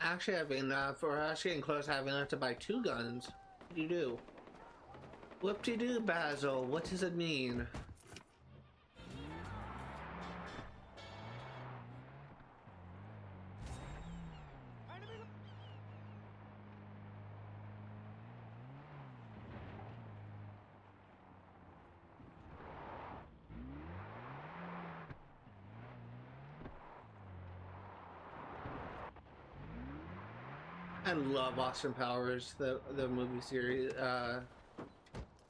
Actually having enough, or actually getting close to having enough to buy 2 guns. What do you do? Whoop-de-doo, Basil. What does it mean? I love Austin Powers, the movie series. I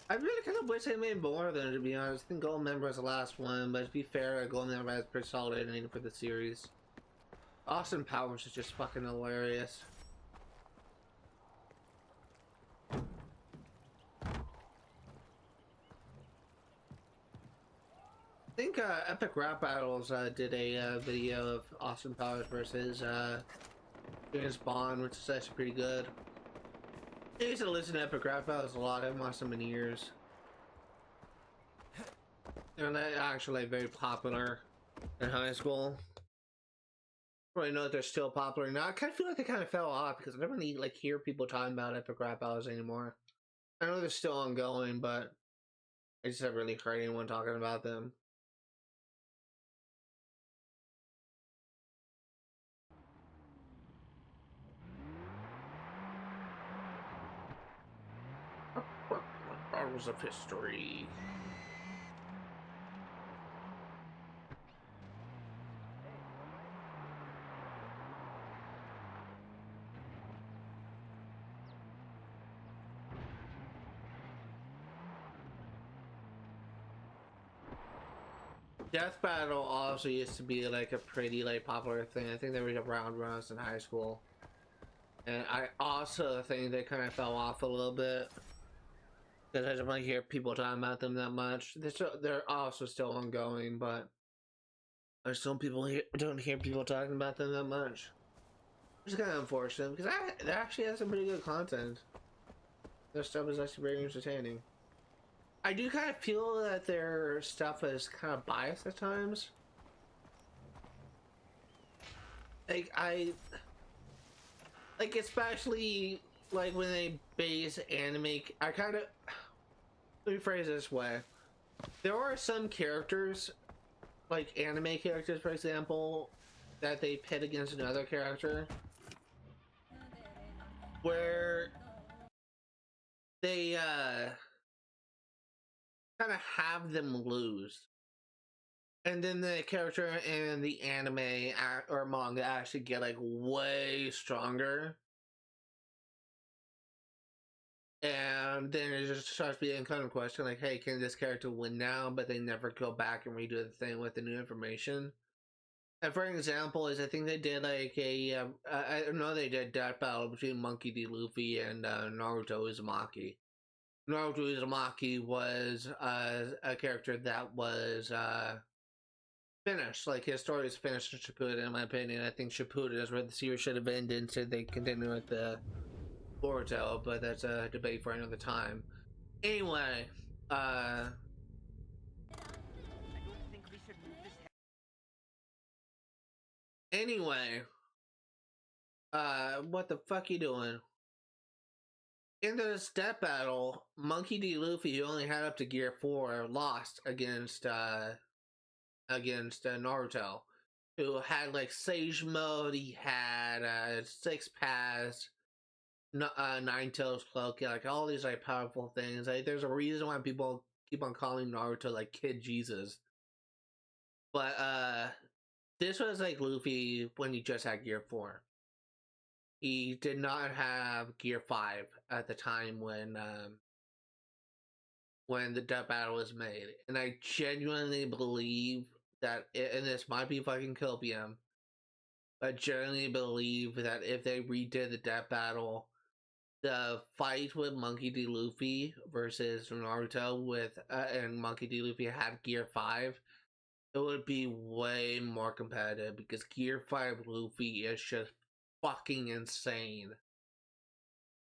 really kind of wish they made more of them, to be honest. I think Goldmember was the last one, but to be fair, Goldmember has pretty solid ending for the series. Austin Powers is just fucking hilarious. I think Epic Rap Battles did a video of Austin Powers versus James Bond, which is actually pretty good. I used to listen to Epic Rap Battles a lot. I haven't watched them in years. And they're actually very popular in high school. I don't really know if they're still popular now. I kind of feel like they kind of fell off because I never really like hear people talking about Epic Rap Battles anymore. I know they're still ongoing, but I just haven't really heard anyone talking about them. Battles of History. Death Battle also used to be like a pretty like popular thing. I think they were around when I was in high school. And I also think they kind of fell off a little bit. Because I don't really hear people talking about them that much. They're also still ongoing, but there's some people don't hear people talking about them that much. Which is kind of unfortunate, because they actually have some pretty good content. Their stuff is actually very entertaining. I do kind of feel that their stuff is kind of biased at times. Like especially like when they base anime, I kind of, let me phrase it this way. There are some characters, like anime characters for example, that they pit against another character, where they kind of have them lose, and then the character in the anime or manga actually get like way stronger, and then it just starts being kind of a question like, hey, can this character win now? But they never go back and redo the thing with the new information. And for example, is I think they did like a I know they did Death Battle between Monkey D. Luffy and Naruto Uzumaki. Naruto Uzumaki was a character that was finished. Like his story is finished in Shippuden, in my opinion. I think Shippuden is where the series should have ended, instead they continue with the Boruto, but that's a debate for another time. Anyway, I don't think we should move this. Anyway, what the fuck you doing? In the Death Battle, Monkey D. Luffy, who only had up to Gear 4, lost against Naruto, who had like Sage Mode, he had 6 Paths, Nine Tails Cloak, like all these like powerful things. Like there's a reason why people keep on calling Naruto like Kid Jesus. But this was like Luffy when he just had Gear 4. He did not have Gear 5 at the time when the Death Battle was made. And I genuinely believe that, and this might be fucking copium, I generally believe that if they redid the death battle, the fight with Monkey D. Luffy versus Naruto with and Monkey D. Luffy had Gear 5, it would be way more competitive because Gear 5 Luffy is just fucking insane.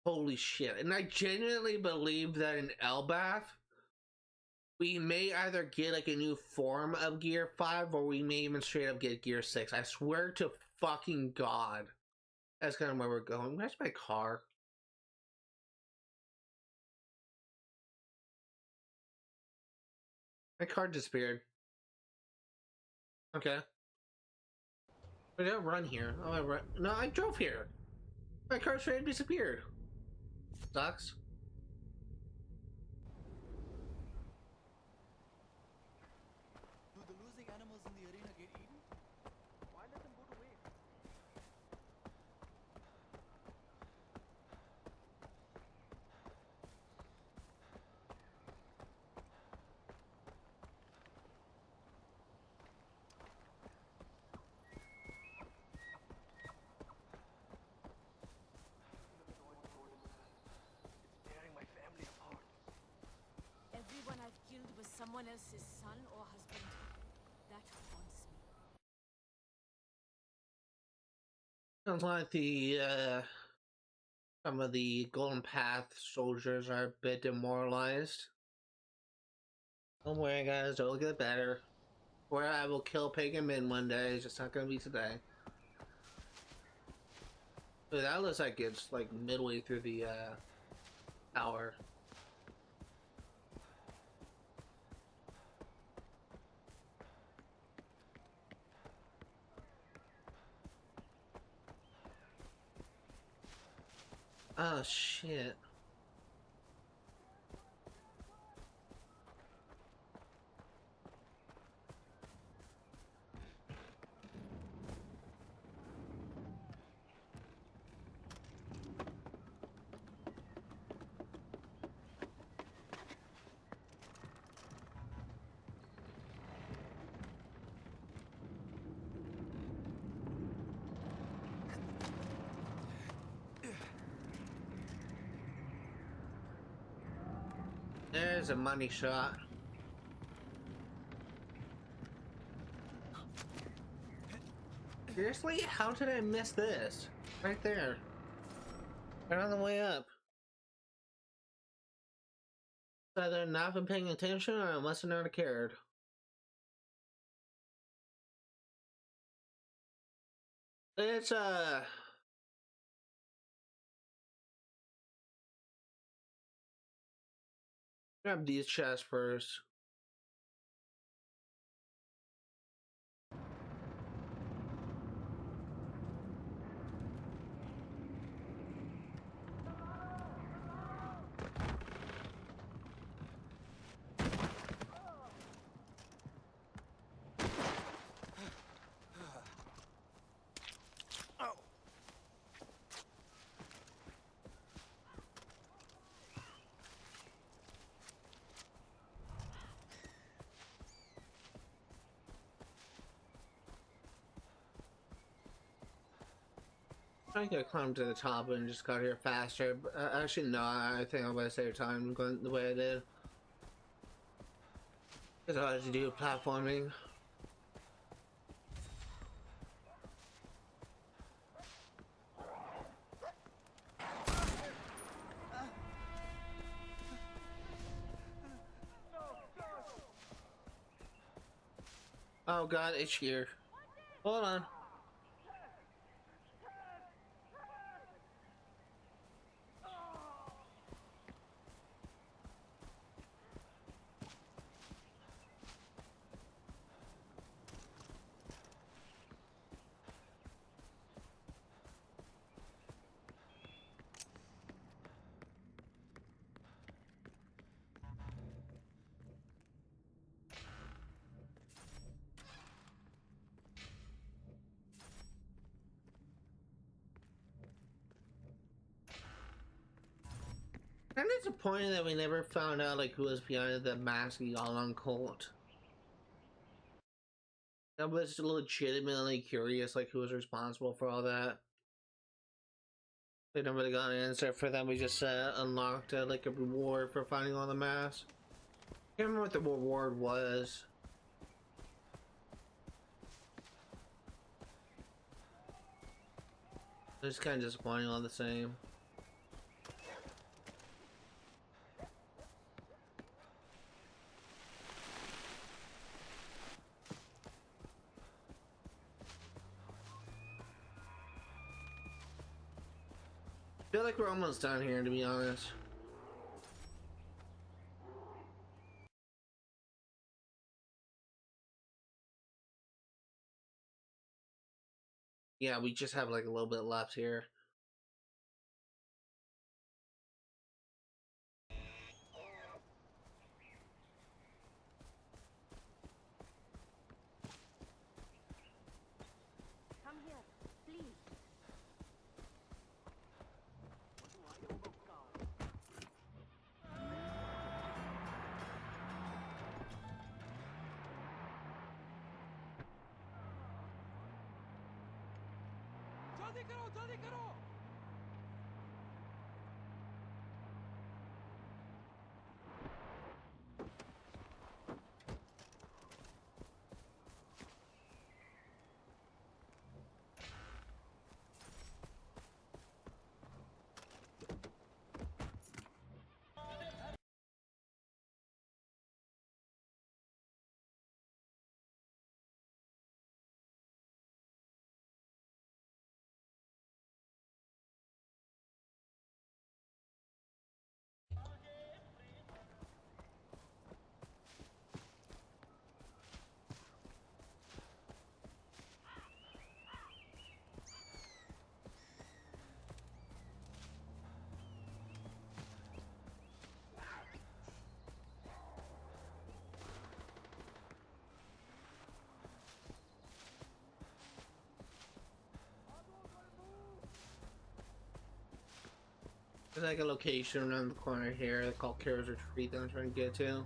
Holy shit. And I genuinely believe that in Elbaf, we may either get like a new form of Gear 5 or we may even straight up get Gear 6. I swear to fucking God. That's kind of where we're going. Where's my car? My car disappeared. Okay. I didn't run here. Oh, I run. No, I drove here. My car straight up disappeared. Sucks. Do the losing animals in the arena get eaten? Why let them go to waste? It's tearing my family apart. Everyone I've killed was someone else's son or husband. That haunts me. Sounds like the some of the Golden Path soldiers are a bit demoralized. Don't worry, guys, it'll get better. Or I will kill Pagan Min one day. It's just not gonna be today. But that looks like it's like midway through the hour. Oh shit. There's a money shot. Seriously? How did I miss this? Right there. Right on the way up. Either not been paying attention or I must have not cared. It's grab these chests first. I could climb to the top and just got here faster, but actually no, I think I'm gonna save time going the way I did. Because I had to do platforming. Oh god, it's here. Hold on. I'm disappointed that we never found out like who was behind the mask Yalan cult. I was legitimately curious, like, who was responsible for all that. We never really got an answer for them. We just unlocked like a reward for finding all the masks. Can't remember what the reward was. It's kind of disappointing all the same. I feel like we're almost done here, to be honest. Yeah, we just have like a little bit left here. Come here, please. जल्दी करो जल्दी करो There's like a location around the corner here called Kara's Retreat that I'm trying to get to.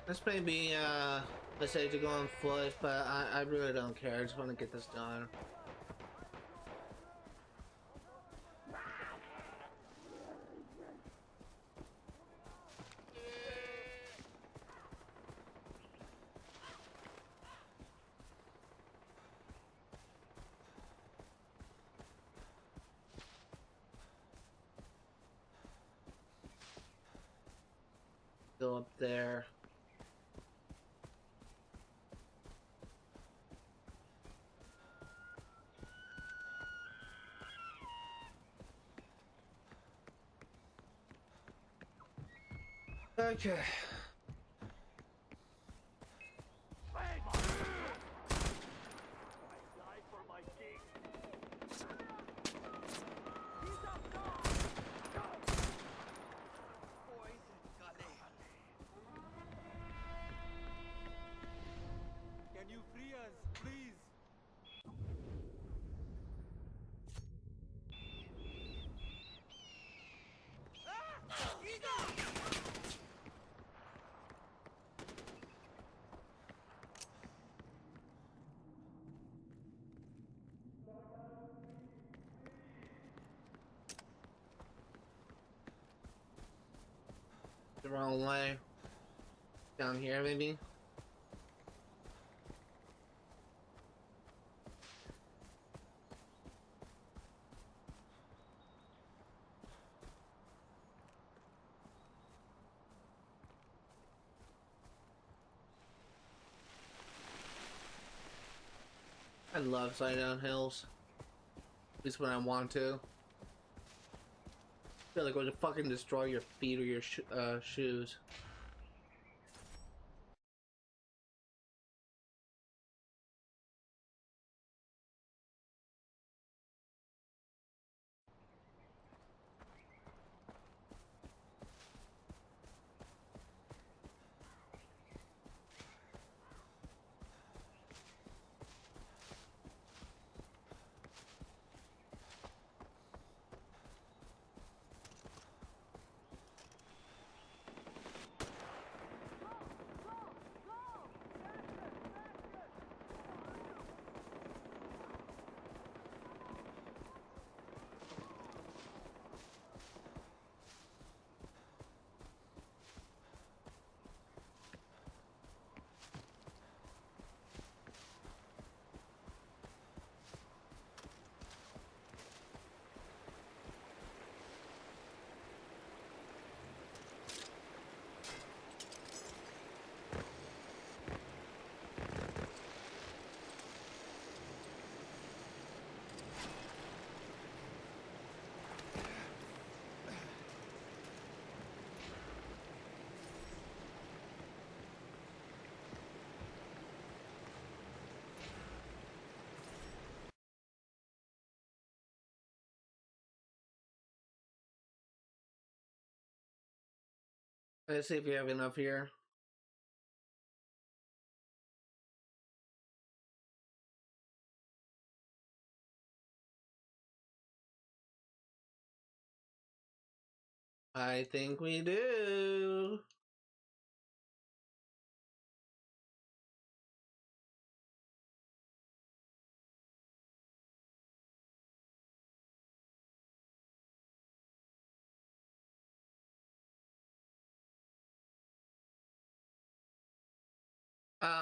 This may be a mistake to go on foot, but I really don't care. I just want to get this done. Go up there. Okay. Can you free us, please? the wrong way. Down here, maybe? I love sliding down hills. At least when I want to. I feel like it would fucking destroy your feet or your shoes. Let's see if we have enough here. I think we do.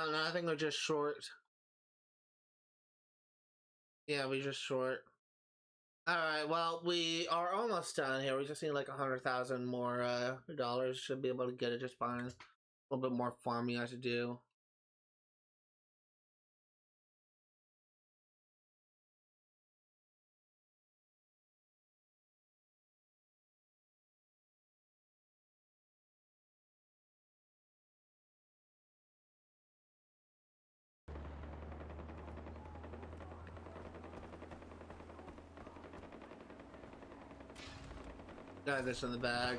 No, I think we're just short. Yeah, we're just short. Alright, well, we are almost done here. We just need like 100,000 more dollars. Should be able to get it just fine. A little bit more farming I have to do. Got this in the bag.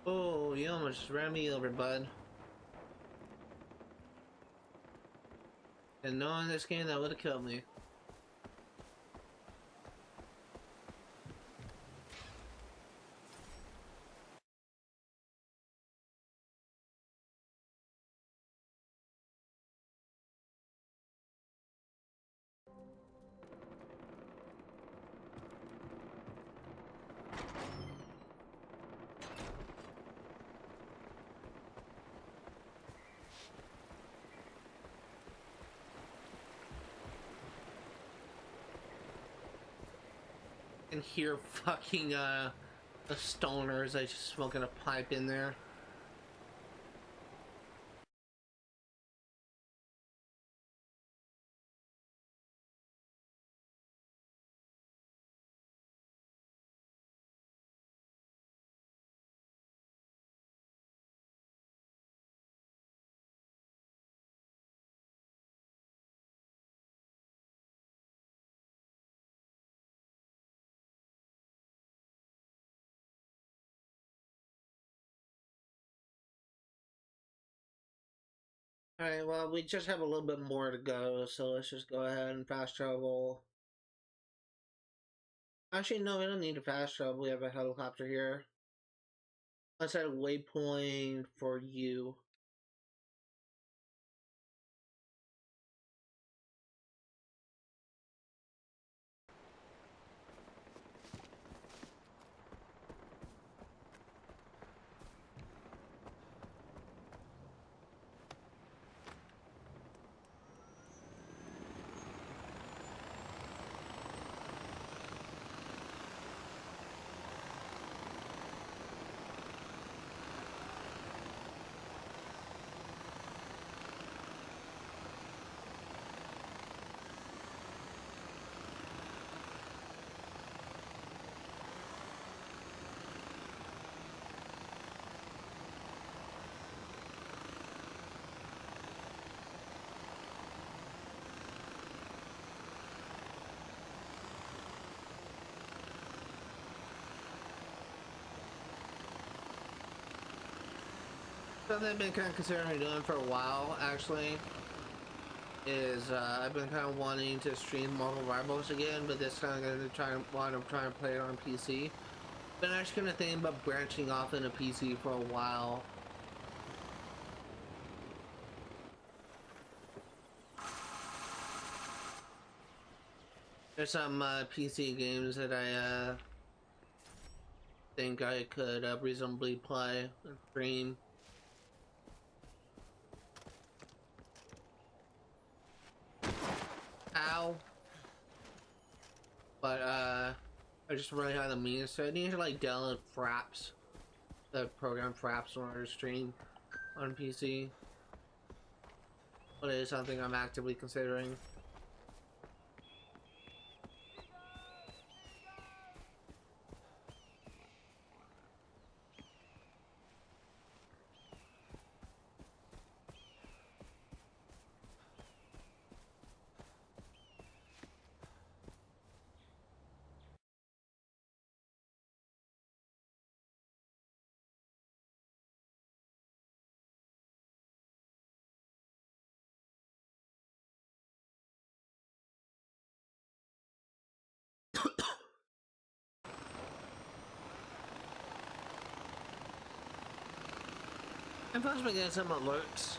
Oh, you almost ran me over, bud. And knowing this game, that would have killed me. And hear fucking the stoners I just smoking a pipe in there. Alright, well, we just have a little bit more to go, so let's just go ahead and fast travel. Actually, no, we don't need to fast travel. We have a helicopter here. Let's set a waypoint for you. Something I've been kind of considering doing for a while, actually, is I've been kind of wanting to stream Marvel Rivals again, but this time I'm going to try to play it on PC. Been actually going to think about branching off into PC for a while. There's some PC games that I think I could reasonably play and stream. Ow. But I just really have the means, so I need to like download Fraps, the program Fraps, in order to stream on PC. But it is something I'm actively considering. I'm supposed to be getting some alerts.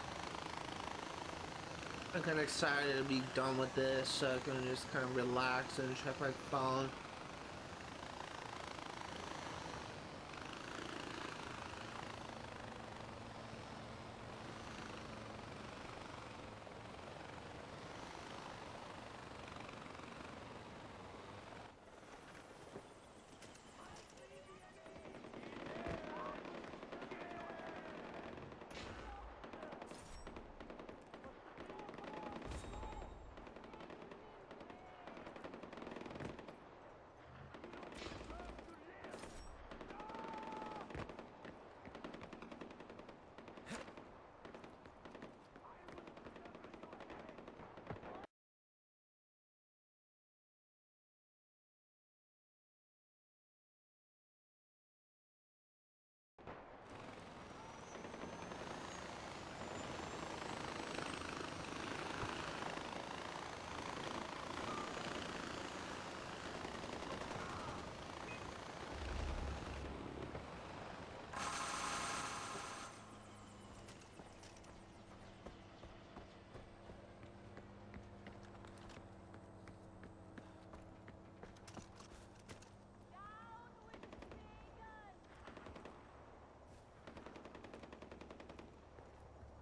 I'm kind of excited to be done with this, so I can just kind of relax and check my phone.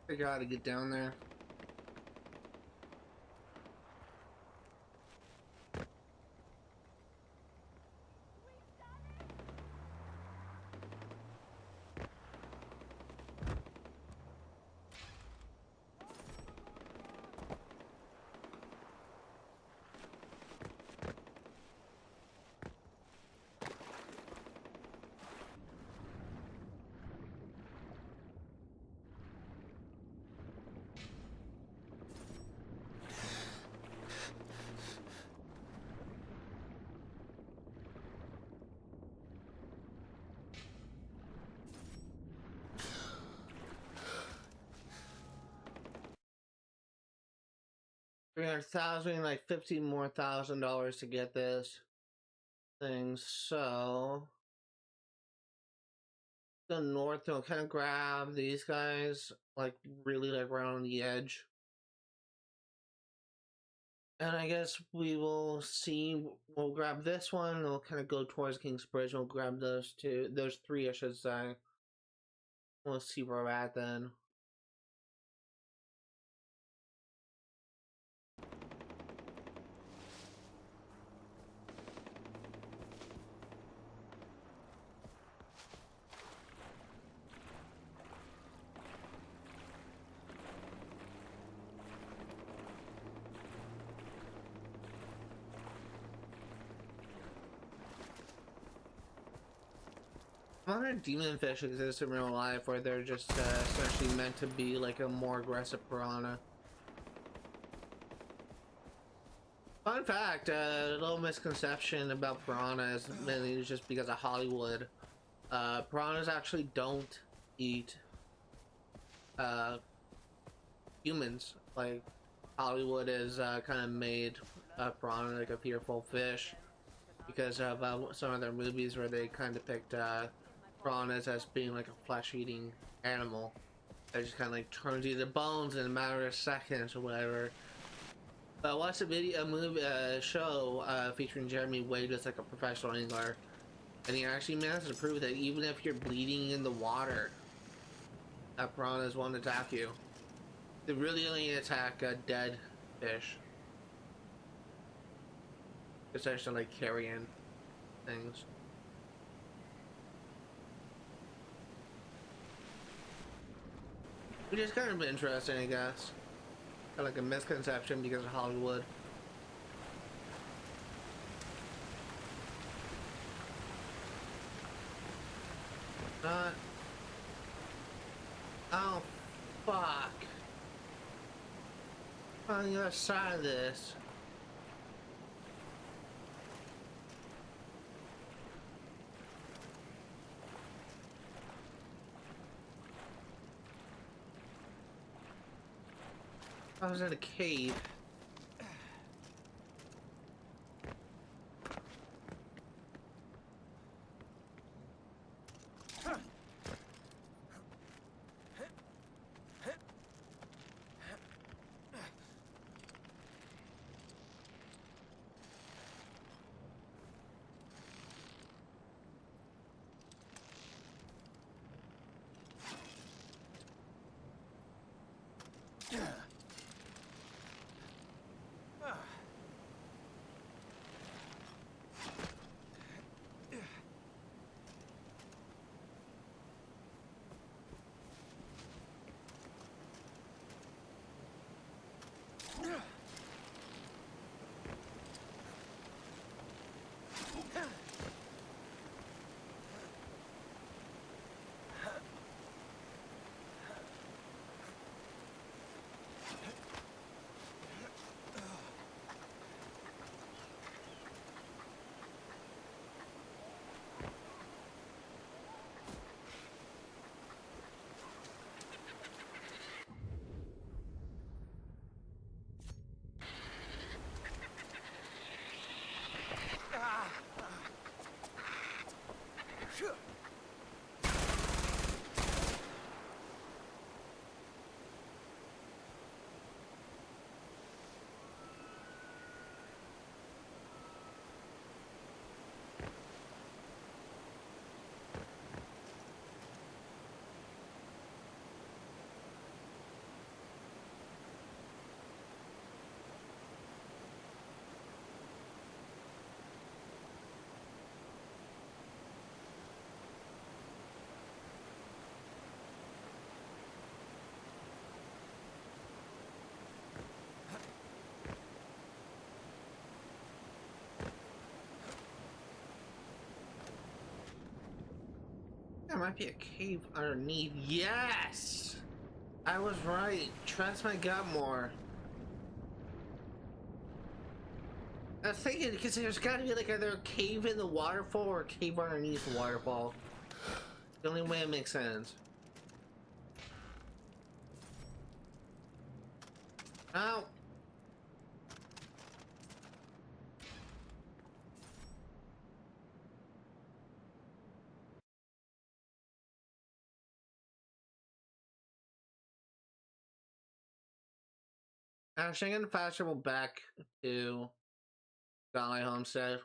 Figure out how to get down there. $300,000, like $15,000 to get this thing. So go north and kind of grab these guys, like really like right on the edge. And I guess we will see. We'll grab this one, and we'll kind of go towards King's Bridge. We'll grab those two, those three, I should say. We'll see where we're at then. I wonder if demon fish exist in real life, where they're just essentially meant to be like a more aggressive piranha. Fun fact, a little misconception about piranhas, mainly just because of Hollywood. Piranhas actually don't eat humans. Like Hollywood is kind of made piranha like a fearful fish because of some of their movies where they kind of depict piranhas as being like a flesh-eating animal that just kind of like turns you to bones in a matter of seconds or whatever. But I watched a movie show featuring Jeremy Wade as like a professional angler, and he actually managed to prove that even if you're bleeding in the water, that piranhas won't attack you. They really only attack dead fish. Essentially like carrion things. Which is kind of interesting, I guess. Kind of like a misconception because of Hollywood. Not. Oh, fuck. On the other side of this. I was in a cave. There might be a cave underneath. Yes! I was right. Trust my gut more. I was thinking, because there's gotta be like either a cave in the waterfall or a cave underneath the waterfall. The only way it makes sense. Ow! Actually, I'm gonna fast travel back to Valley Homestead.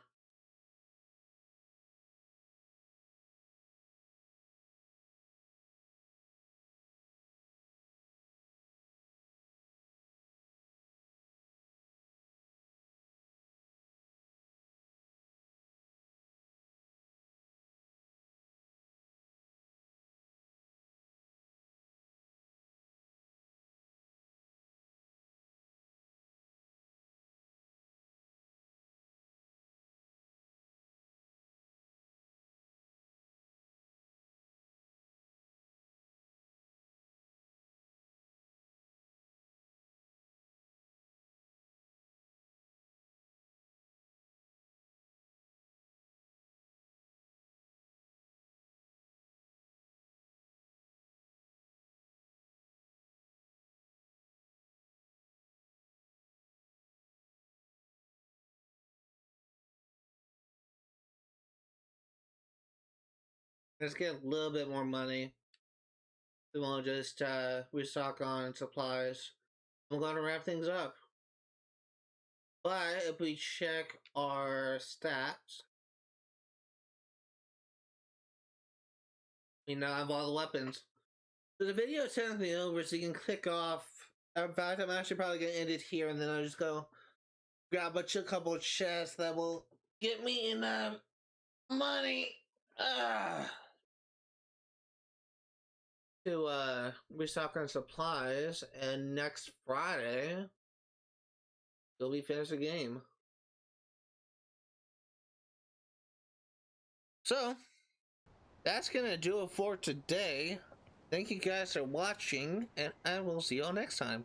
Let's get a little bit more money. We won't just restock on supplies. I'm going to wrap things up. But if we check our stats, we now have all the weapons. So the video is technically over, so you can click off. In fact, I'm actually probably going to end it here, and then I'll just go grab a couple of chests that will get me enough money to restock on supplies, and next Friday we'll be finished the game. So that's gonna do it for today. Thank you guys for watching, and I will see you all next time.